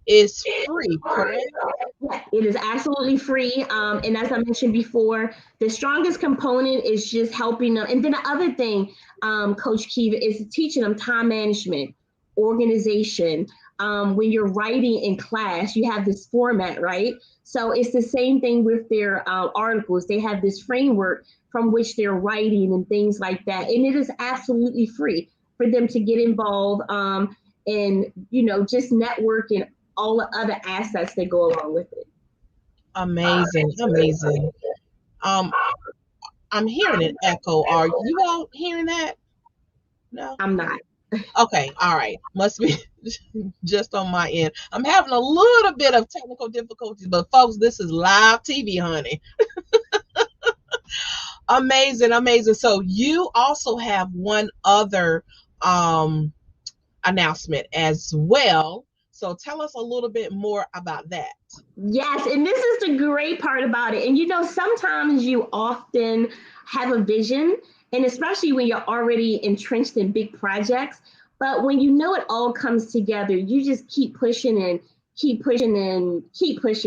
It's free, correct? Yeah, it is absolutely free. And as I mentioned before, the strongest component is just helping them. And then the other thing, Coach Kiva, is teaching them time management, organization. When you're writing in class, you have this format, right? So it's the same thing with their articles. They have this framework from which they're writing and things like that. And it is absolutely free for them to get involved and, just network and all the other assets that go along with it. Amazing. I'm hearing an echo. Are you all hearing that? No? I'm not. Okay, all right. Must be just on my end. I'm having a little bit of technical difficulties, but folks, this is live TV, honey. Amazing. So you also have one other announcement as well. So tell us a little bit more about that. Yes, and this is the great part about it. And sometimes you often have a vision, and especially when you're already entrenched in big projects. But when it all comes together, you just keep pushing,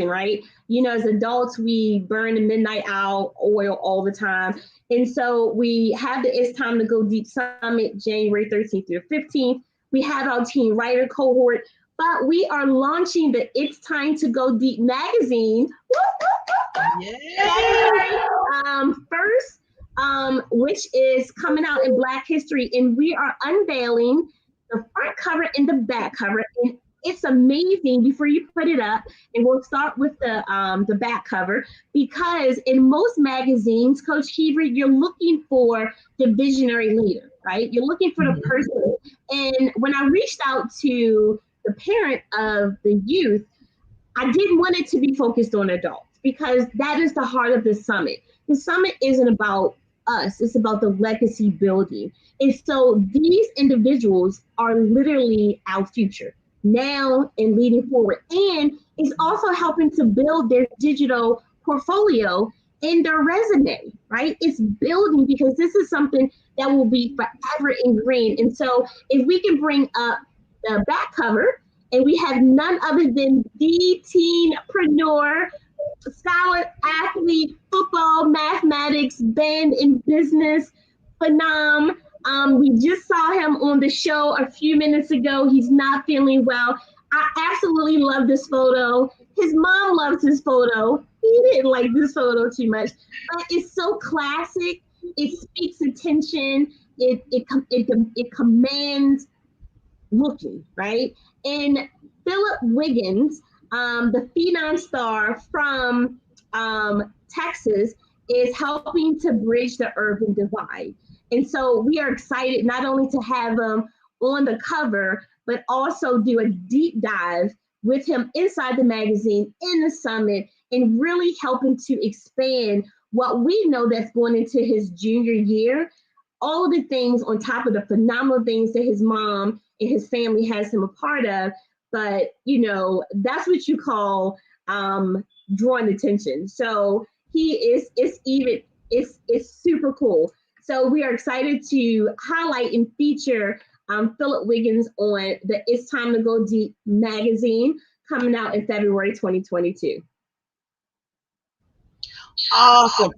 right? As adults, we burn the midnight oil all the time. And so we have the It's Time to Go Deep Summit, January 13th through 15th. We have our teen writer cohort, but we are launching the It's Time to Go Deep magazine. Yeah. First, which is coming out in Black History, and we are unveiling the front cover and the back cover, and it's amazing. Before you put it up, and we'll start with the back cover, because in most magazines, Coach Heaver, you're looking for the visionary leader, right? You're looking for the person. And when I reached out to the parent of the youth, I didn't want it to be focused on adults, because that is the heart of the summit. The summit isn't about us, it's about the legacy building. And so these individuals are literally our future. now and leading forward. And it's also helping to build their digital portfolio and their resume, right? It's building, because this is something that will be forever ingrained. And so if we can bring up the back cover, and we have none other than the teenpreneur, scholar, athlete, football, mathematics, band, and business phenom. We just saw him on the show a few minutes ago. He's not feeling well. I absolutely love this photo. His mom loves his photo. He didn't like this photo too much, but it's so classic. It speaks attention. It commands looking, right? And Philip Wiggins, the phenom star from Texas, is helping to bridge the urban divide. And so we are excited not only to have him on the cover, but also do a deep dive with him inside the magazine, in the summit, and really helping to expand what we know that's going into his junior year. All of the things on top of the phenomenal things that his mom and his family has him a part of. But, that's what you call drawing attention. So it's super cool. So we are excited to highlight and feature Philip Wiggins on the It's Time to Go Deep magazine, coming out in February 2022. Awesome.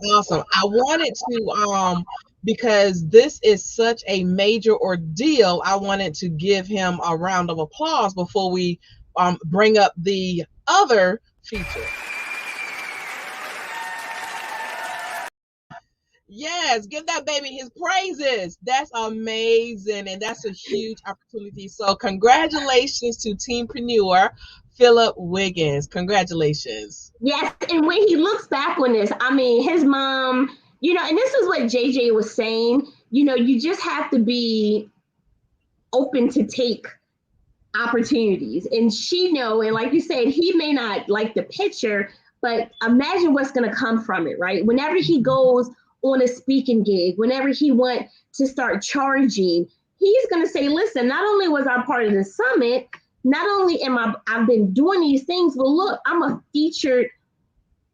I wanted to, because this is such a major ordeal, I wanted to give him a round of applause before we bring up the other feature. Yes, give that baby his praises. That's amazing, and that's a huge opportunity. So congratulations to teenpreneur Philip Wiggins. Congratulations. Yes, and when he looks back on this, his mom, and this is what JJ was saying, you just have to be open to take opportunities. And and like you said, he may not like the picture, but imagine what's going to come from it, right? Whenever he goes on a speaking gig, whenever he wants to start charging, he's going to say, listen, not only was I part of the summit, not only I've been doing these things, but look, I'm a featured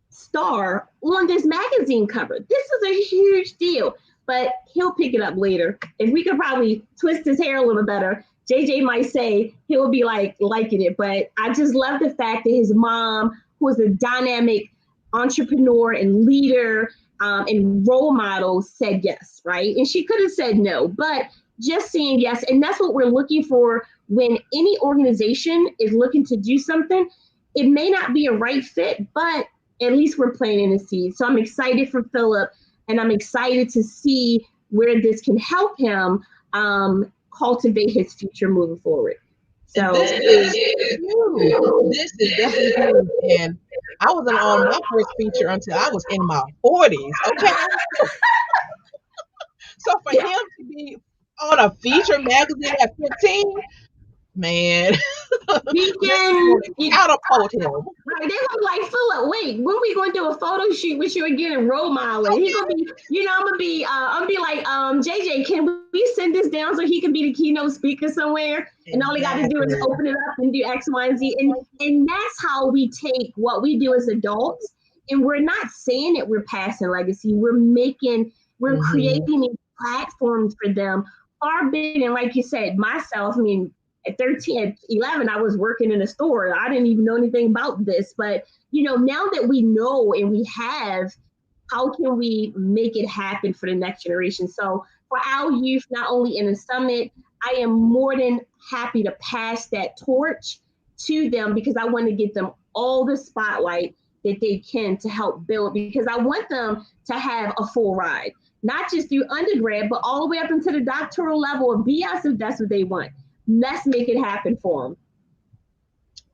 star on this magazine cover. This is a huge deal, but he'll pick it up later. If we could probably twist his hair a little better, JJ might say he'll be liking it. But I just love the fact that his mom, who is a dynamic entrepreneur and leader and role model, said yes, right? And she could have said no, but just saying yes. And that's what we're looking for when any organization is looking to do something. It may not be a right fit, but at least we're planting a seed. So I'm excited for Philip, and I'm excited to see where this can help him cultivate his future moving forward. So this is huge. This is definitely huge. And I wasn't on my first feature until I was in my 40s. Okay. So for him to be on a feature magazine at 15, man, we can catapult him. Right, they were like, Philip, wait, when we gonna do a photo shoot with you again in role modeling? He gonna be, I'm gonna be like, JJ, can we send this down so he can be the keynote speaker somewhere? And all he got to do is open it up and do X, Y, and Z. And that's how we take what we do as adults, and we're not saying that we're passing legacy. We're creating these platforms for them far bigger. And like you said, myself, at 11, I was working in a store. I didn't even know anything about this. But, now that we know and we have, how can we make it happen for the next generation? So for our youth, not only in the summit, I am more than happy to pass that torch to them, because I want to get them all the spotlight that they can to help build, because I want them to have a full ride, not just through undergrad, but all the way up into the doctoral level of BS if that's what they want. Let's make it happen for them.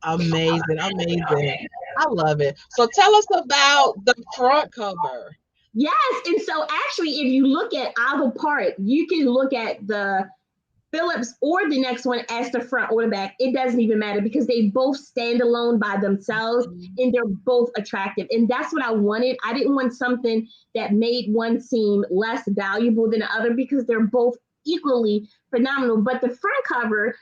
Amazing. I love it. So tell us about the front cover. Yes. And so actually, if you look at either part, you can look at the Phillips or the next one as the front or the back. It doesn't even matter, because they both stand alone by themselves and they're both attractive. And that's what I wanted. I didn't want something that made one seem less valuable than the other, because they're both equally phenomenal. But the front cover,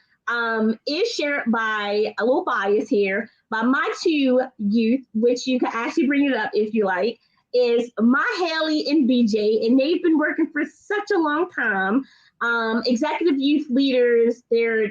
is shared by, a little bias here, by my two youth, which you can actually bring it up if you like, is my Halee and BJ, and they've been working for such a long time. Executive youth leaders, they're,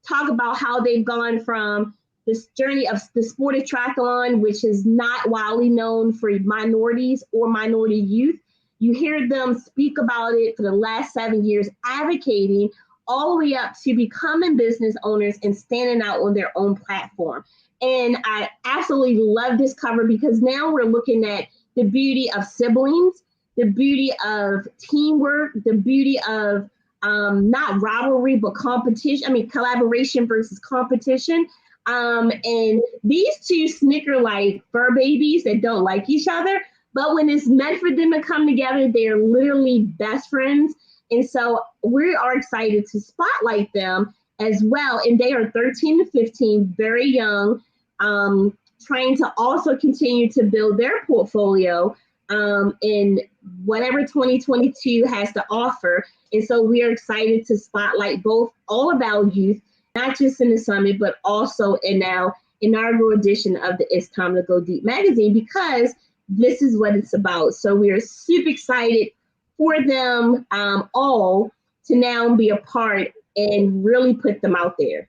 talk about how they've gone from this journey of the sport of triathlon, which is not widely known for minorities or minority youth. You hear them speak about it for the last 7 years, advocating all the way up to becoming business owners and standing out on their own platform. And I absolutely love this cover because now we're looking at the beauty of siblings, the beauty of teamwork, the beauty of not rivalry, but competition. I mean, collaboration versus competition. And these two snicker like fur babies that don't like each other. But when it's meant for them to come together, they're literally best friends. And so we are excited to spotlight them as well. And they are 13 to 15, very young, trying to also continue to build their portfolio in whatever 2022 has to offer. And so we are excited to spotlight both all of our youth, not just in the summit, but also in our inaugural edition of the It's Time to Go Deep magazine, because this is what it's about. So we are super excited for them all to now be a part and really put them out there.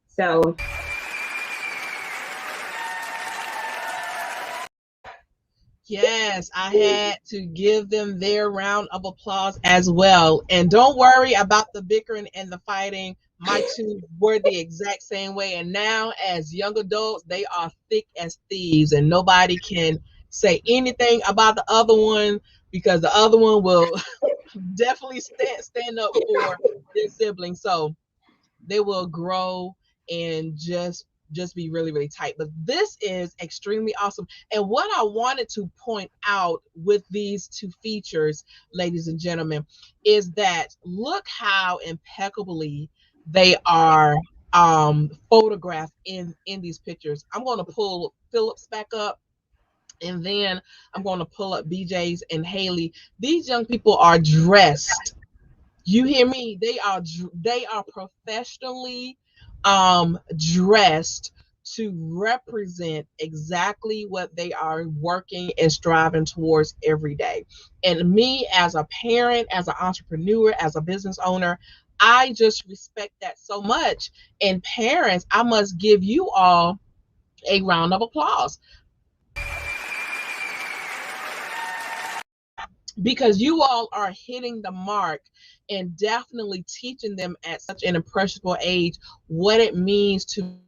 So. Yes, I had to give them their round of applause as well. And don't worry about the bickering and the fighting. My two were the exact same way. And now, as young adults, they are thick as thieves, and nobody can say anything about the other one because the other one will definitely stand up for their siblings. So they will grow and just be really, really tight. But this is extremely awesome. And what I wanted to point out with these two features, ladies and gentlemen, is that look how impeccably they are photographed in these pictures. I'm going to pull Phillips back up, and then I'm going to pull up BJ's and Halee. These young people are dressed. You hear me? They are professionally dressed to represent exactly what they are working and striving towards every day. And me, as a parent, as an entrepreneur, as a business owner, I just respect that so much. And parents, I must give you all a round of applause, because you all are hitting the mark and definitely teaching them at such an impressionable age what it means to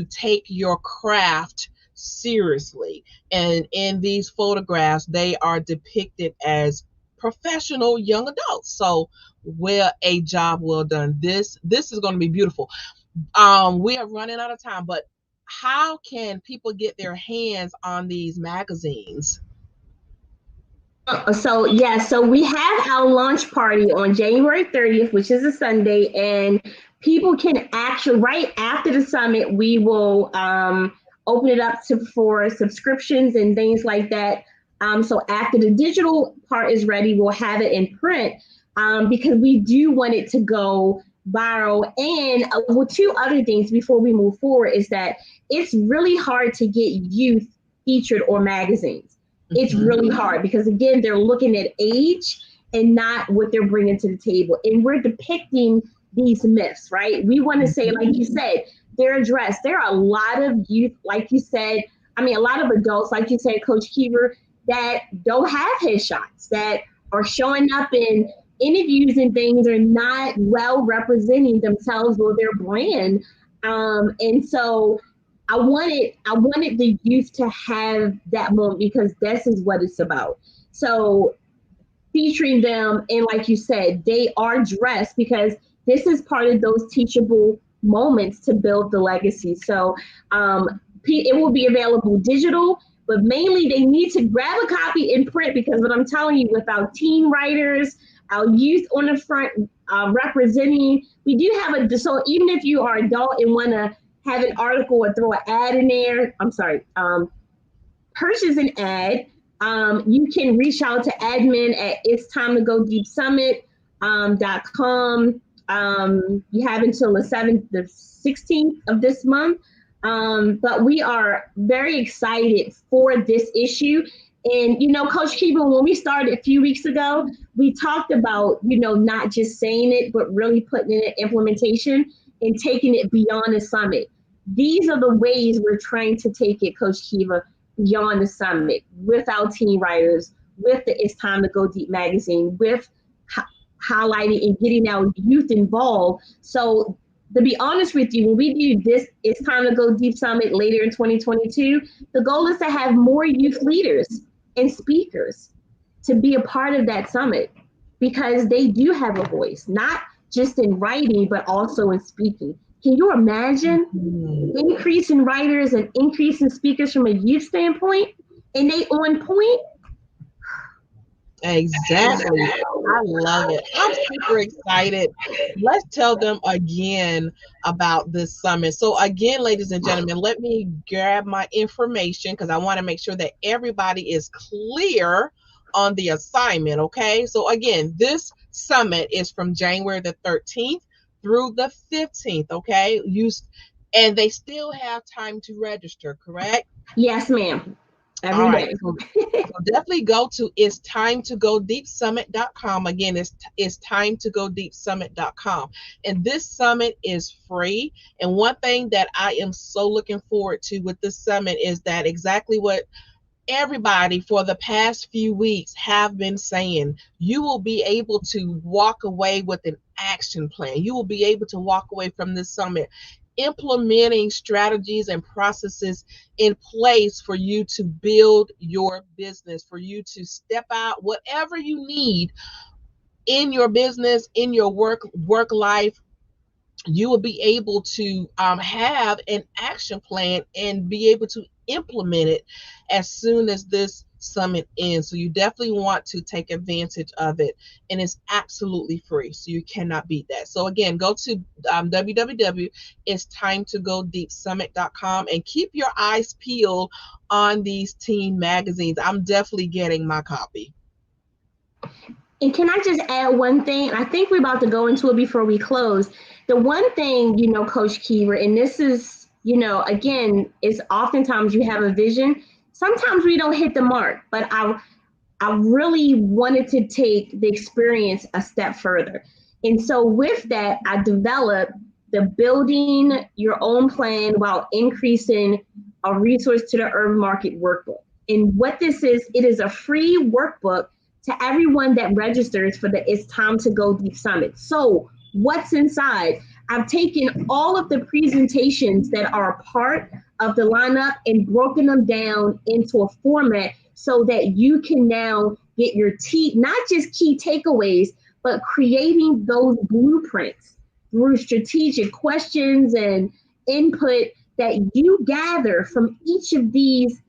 take your craft seriously. And in these photographs, they are depicted as professional young adults. So, a job well done. This is going to be beautiful. We are running out of time, but how can people get their hands on these magazines? So we have our launch party on January 30th, which is a Sunday, and people can actually, right after the summit, we will open it up for subscriptions and things like that. So after the digital part is ready, we'll have it in print because we do want it to go viral. And two other things before we move forward is that it's really hard to get youth featured or magazines. It's really hard because, again, they're looking at age and not what they're bringing to the table. And we're depicting these myths, right? We want to say, like you said, they're addressed. There are a lot of youth, like you said, a lot of adults, like you said, Coach Keever, that don't have headshots, that are showing up in interviews and things are not well representing themselves or their brand. And so I wanted the youth to have that moment because this is what it's about. So featuring them, and like you said, they are dressed because this is part of those teachable moments to build the legacy. So it will be available digital, but mainly they need to grab a copy in print because what I'm telling you, with our teen writers, our youth on the front representing, we do have so even if you are adult and want to have an article or throw an ad in there, purchase an ad, you can reach out to admin at It's Time to Go Deep Summit.com. You have until the 16th of this month. But we are very excited for this issue. And, Coach Kiva, when we started a few weeks ago, we talked about, not just saying it, but really putting it in implementation and taking it beyond the summit. These are the ways we're trying to take it, Coach Kiva, beyond the summit with our teen writers, with the It's Time to Go Deep magazine, with highlighting and getting our youth involved. So to be honest with you, when we do this It's Time to Go Deep Summit later in 2022, the goal is to have more youth leaders and speakers to be a part of that summit, because they do have a voice, not just in writing, but also in speaking. Can you imagine increase in writers and increase in speakers from a youth standpoint? And they on point? Exactly. I love it. I'm super excited. Let's tell them again about this summit. So again, ladies and gentlemen, let me grab my information because I want to make sure that everybody is clear on the assignment. Okay. So again, this summit is from January the 13th through the 15th. Okay. And they still have time to register, correct? Yes, ma'am. All right. So definitely go to it's time to go deepsummit.com. Again, it's time to go deepsummit.com. And this summit is free. And one thing that I am so looking forward to with this summit is that exactly what everybody for the past few weeks have been saying. You will be able to walk away with an action plan. You will be able to walk away from this summit implementing strategies and processes in place for you to build your business, for you to step out, whatever you need in your business, in your work life. You will be able to have an action plan and be able to implement it as soon as this summit ends. So you definitely want to take advantage of it, and it's absolutely free, so you cannot beat that. So again, go to www.itstimetogodiepsummit.com and keep your eyes peeled on these teen magazines. I'm definitely getting my copy. And can I just add one thing? I think we're about to go into it before we close. The one thing, Coach Kiva, and this is, again, is oftentimes you have a vision. Sometimes we don't hit the mark, but I really wanted to take the experience a step further. And so with that, I developed the building your own plan while increasing a resource to the urban market workbook. And what this is, it is a free workbook to everyone that registers for the It's Time to Go Deep Summit. So what's inside? I've taken all of the presentations that are a part of the lineup and broken them down into a format so that you can now get your not just key takeaways, but creating those blueprints through strategic questions and input that you gather from each of these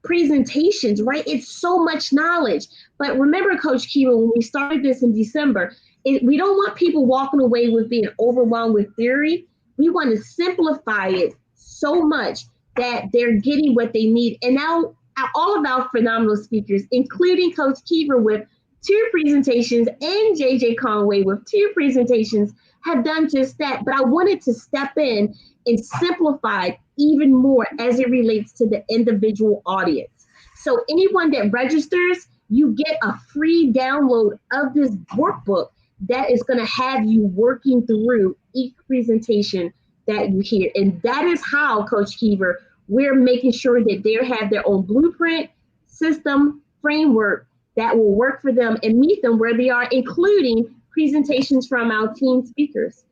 presentations, right? It's so much knowledge. But remember, Coach Kiva, when we started this in December, we don't want people walking away with being overwhelmed with theory. We want to simplify it so much that they're getting what they need. And now all of our phenomenal speakers, including Coach Kiva with 2 presentations and JJ Conway with 2 presentations, have done just that. But I wanted to step in and simplify even more as it relates to the individual audience. So anyone that registers, you get a free download of this workbook that is going to have you working through each presentation that you hear. And that is how, Coach Kiva, we're making sure that they have their own blueprint, system, framework that will work for them and meet them where they are, including presentations from our team speakers.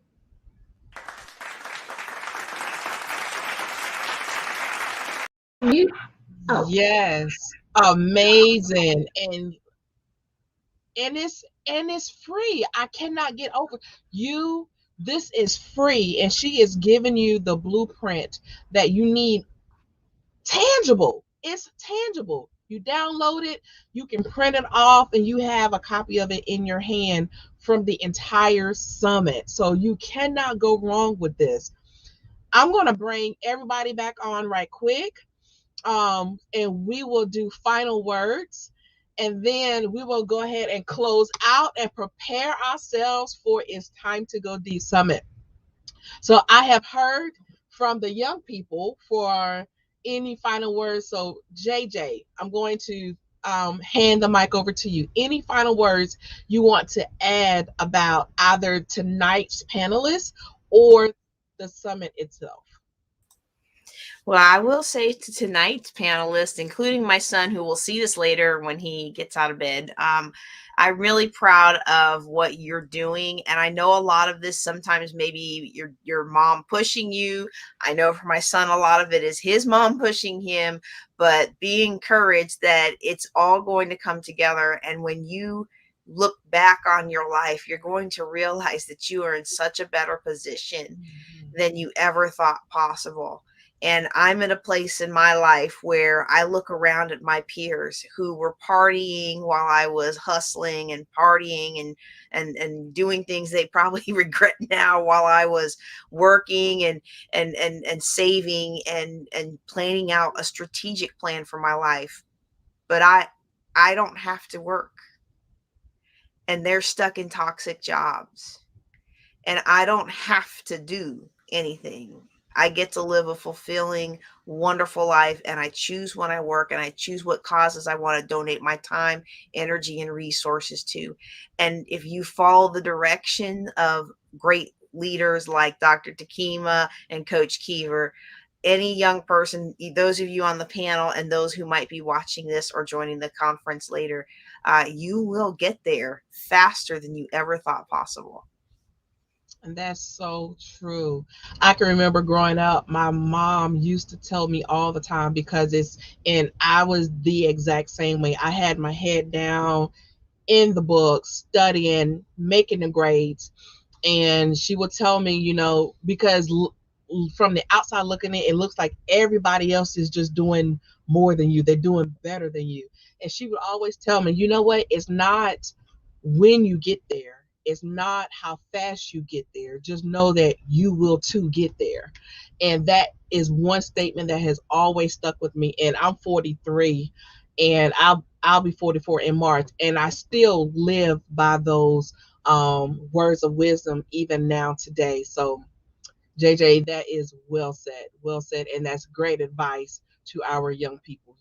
Yes, amazing. And it's free. I cannot get over you. This is free, and she is giving you the blueprint that you need. Tangible. It's tangible. You download it, you can print it off, and you have a copy of it in your hand from the entire summit. So you cannot go wrong with this. I'm going to bring everybody back on right quick, and we will do final words. and then we will go ahead and close out and prepare ourselves for It's Time to Go Deep Summit. So I have heard from the young people for any final words. So JJ, I'm going to hand the mic over to you. Any final words you want to add about either tonight's panelists or the summit itself? Well, I will say to tonight's panelists, including my son, who will see this later when he gets out of bed, I'm really proud of what you're doing. And I know a lot of this, sometimes maybe your mom pushing you. I know for my son, a lot of it is his mom pushing him, but be encouraged that it's all going to come together. And when you look back on your life, you're going to realize that you are in such a better position than you ever thought possible. And I'm in a place in my life where I look around at my peers who were partying while I was hustling and partying and doing things they probably regret now, while I was working and saving and planning out a strategic plan for my life. But I don't have to work, and they're stuck in toxic jobs, and I don't have to do anything. I get to live a fulfilling, wonderful life, and I choose when I work, and I choose what causes I want to donate my time, energy, and resources to. And if you follow the direction of great leaders like Dr. Takima and Coach Keever, any young person, those of you on the panel and those who might be watching this or joining the conference later, you will get there faster than you ever thought possible. And that's so true. I can remember growing up, my mom used to tell me all the time, because and I was the exact same way. I had my head down in the books, studying, making the grades. And she would tell me, because from the outside looking in, it looks like everybody else is just doing more than you. They're doing better than you. And she would always tell me, you know what? It's not when you get there. It's not how fast you get there. Just know that you will too get there. And that is one statement that has always stuck with me. And I'm 43, and I'll be 44 in March, and I still live by those words of wisdom even now today. So JJ, that is well said, and that's great advice to our young people.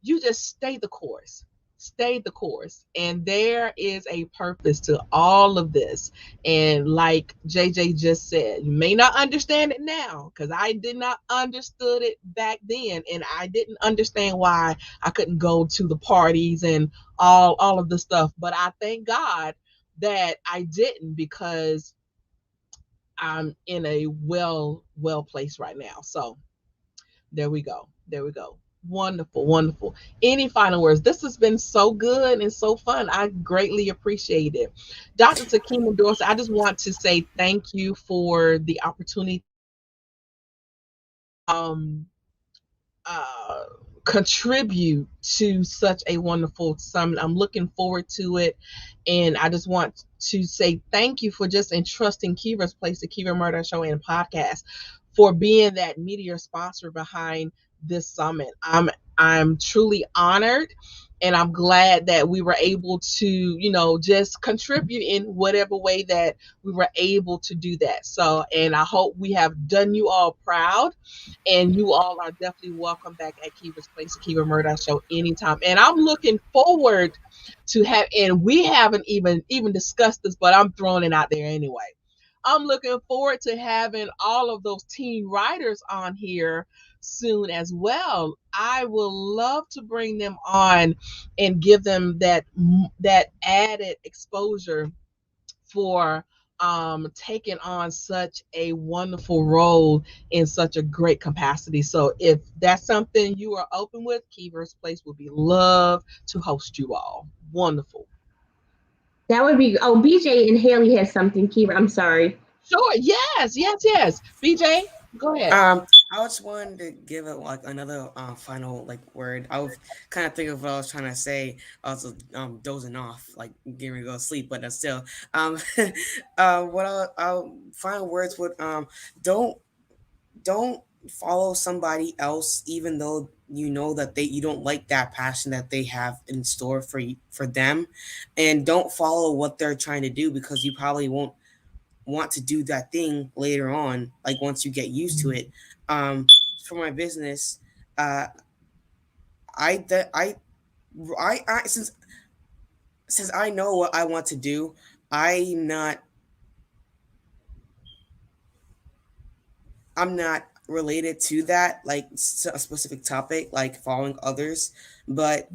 You just stay the course. Stay the course. And there is a purpose to all of this. And like JJ just said, you may not understand it now, because I did not understood it back then. And I didn't understand why I couldn't go to the parties and all of the stuff. But I thank God that I didn't, because I'm in a well place right now. So there we go. Wonderful. Any final words? This has been so good and so fun. I greatly appreciate it. Dr. Takima Dorsey, I just want to say thank you for the opportunity contribute to such a wonderful summit. I'm looking forward to it. And I just want to say thank you for just entrusting Kiva's Place, the Kiva Murdoch Show and Podcast, for being that media sponsor behind this summit. I'm truly honored, and I'm glad that we were able to, just contribute in whatever way that we were able to do that. So, and I hope we have done you all proud, and you all are definitely welcome back at Kiva's Place, the Kiva Murdoch Show, anytime. And I'm looking forward to and we haven't even discussed this, but I'm throwing it out there anyway. I'm looking forward to having all of those teen writers on here soon as well. I will love to bring them on and give them that added exposure for taking on such a wonderful role in such a great capacity. So if that's something you are open with, Kiva's Place would be love to host you all. Wonderful. That would be, BJ and Halee has something, Kiva. I'm sorry. Sure. Yes. BJ, go ahead. I just wanted to give it like another final word. I was kind of thinking of what I was trying to say. I was dozing off, like getting ready to go to sleep, but still, what our final words would don't follow somebody else, even though you know that you don't like that passion that they have in store for them, and don't follow what they're trying to do, because you probably won't want to do that thing later on, like once you get used to it. um for my business, uh I that I since I know what I want to do, i'm not I'm not related to that, like a specific topic, like following others. But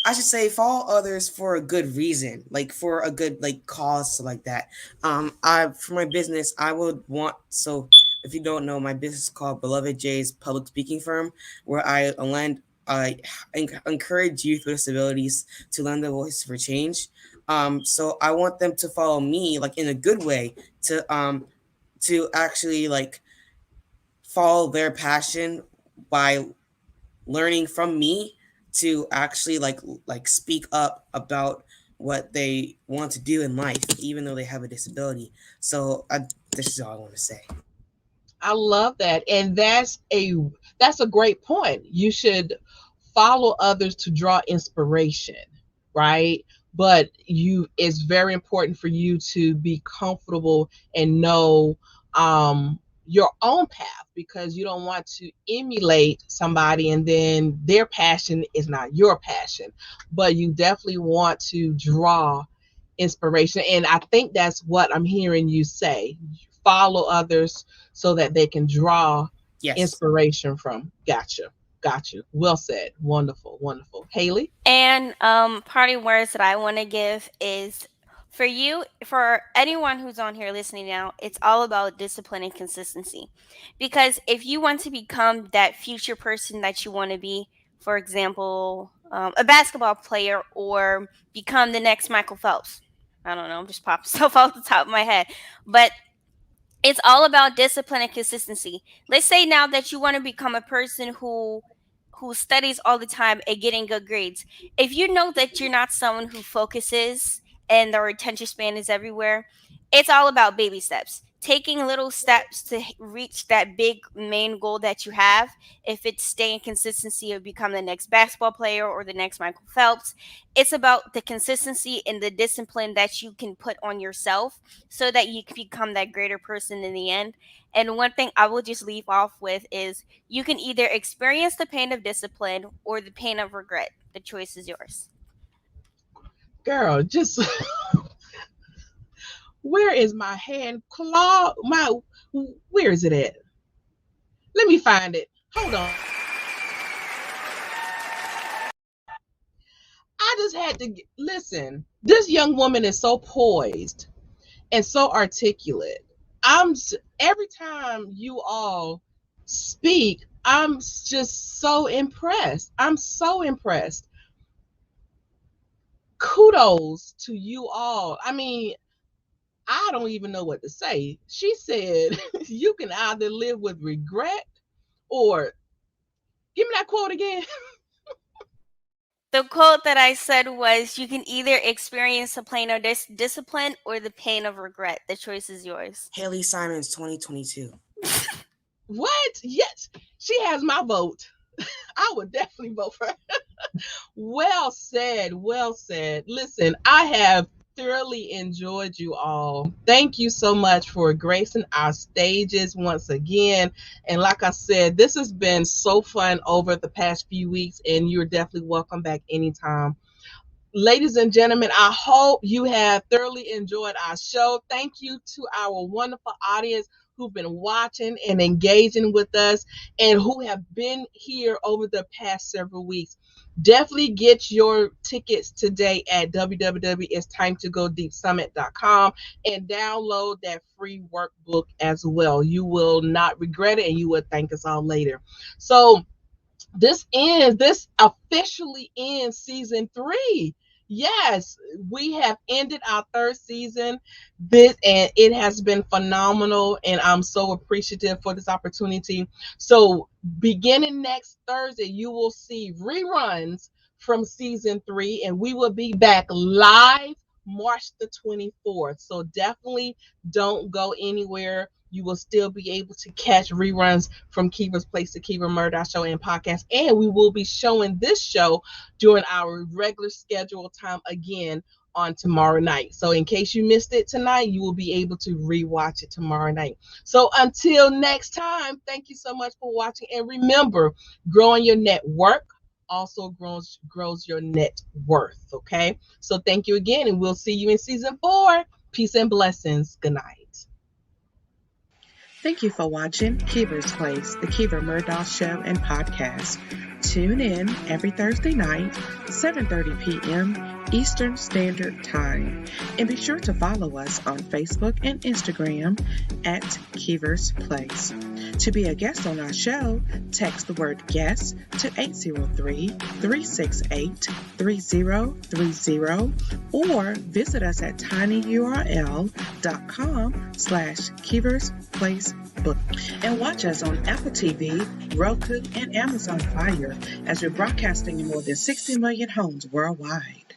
I should say follow others for a good reason, like for a good like cause, so like that. I For my business, I would want so. If you don't know, my business is called Beloved J's Public Speaking Firm, where I encourage youth with disabilities to lend their voice for change. So I want them to follow me, like in a good way, to actually like follow their passion by learning from me, to actually like speak up about what they want to do in life, even though they have a disability. So this is all I want to say. I love that. And that's a great point. You should follow others to draw inspiration, right? But it's very important for you to be comfortable and know your own path, because you don't want to emulate somebody and then their passion is not your passion. But you definitely want to draw inspiration. And I think that's what I'm hearing you say. Follow others so that they can draw inspiration from. Got you. Well said. Wonderful. Halee? And parting words that I want to give is for anyone who's on here listening now, it's all about discipline and consistency. Because if you want to become that future person that you want to be, for example, a basketball player, or become the next Michael Phelps, I don't know, I'm just popping stuff off the top of my head, but it's all about discipline and consistency. Let's say now that you want to become a person who studies all the time and getting good grades. If you know that you're not someone who focuses and their attention span is everywhere, it's all about baby steps. Taking little steps to reach that big main goal that you have. If it's staying consistency of become the next basketball player or the next Michael Phelps, it's about the consistency and the discipline that you can put on yourself so that you can become that greater person in the end. And one thing I will just leave off with is you can either experience the pain of discipline or the pain of regret. The choice is yours. Girl, just where is my hand claw? Where is it at? Let me find it. Hold on. I just had to listen. This young woman is so poised and so articulate. Every time you all speak, I'm just so impressed. I'm so impressed. Kudos to you all. I mean, I don't even know what to say. She said you can either live with regret or give me that quote again. The quote that I said was, you can either experience the pain of discipline or the pain of regret. The choice is yours. Halee Simons, 2022. What? Yes, she has my vote. I would definitely vote for her. Well said. Well said. Listen, I have thoroughly enjoyed you all. Thank you so much for gracing our stages once again. And like I said, this has been so fun over the past few weeks, and you're definitely welcome back anytime. Ladies and gentlemen, I hope you have thoroughly enjoyed our show. Thank you to our wonderful audience who've been watching and engaging with us and who have been here over the past several weeks. Definitely get your tickets today at www.itstimetogodiepsummit.com and download that free workbook as well. You will not regret it, and you will thank us all later. So this officially ends season 3. Yes, we have ended our 3rd season. And it has been phenomenal, and I'm so appreciative for this opportunity. So beginning next Thursday, you will see reruns from season 3, and we will be back live March the 24th. So definitely don't go anywhere. You will still be able to catch reruns from Kiva's Place, the Kiva Murdoch Show and podcast. And we will be showing this show during our regular scheduled time again on tomorrow night. So in case you missed it tonight, you will be able to rewatch it tomorrow night. So until next time, thank you so much for watching. And remember, growing your network also grows your net worth. Okay. So thank you again, and we'll see you in season 4. Peace and blessings. Good night. Thank you for watching Kiva's Place, the Kiva Murdoch Show and podcast. Tune in every Thursday night, 7:30 p.m. Eastern Standard Time. And be sure to follow us on Facebook and Instagram at Kiva's Place. To be a guest on our show, text the word guest to 803-368-3030 or visit us at tinyurl.com/Kiva's Place Book. And watch us on Apple TV, Roku, and Amazon Fire as we're broadcasting in more than 60 million homes worldwide.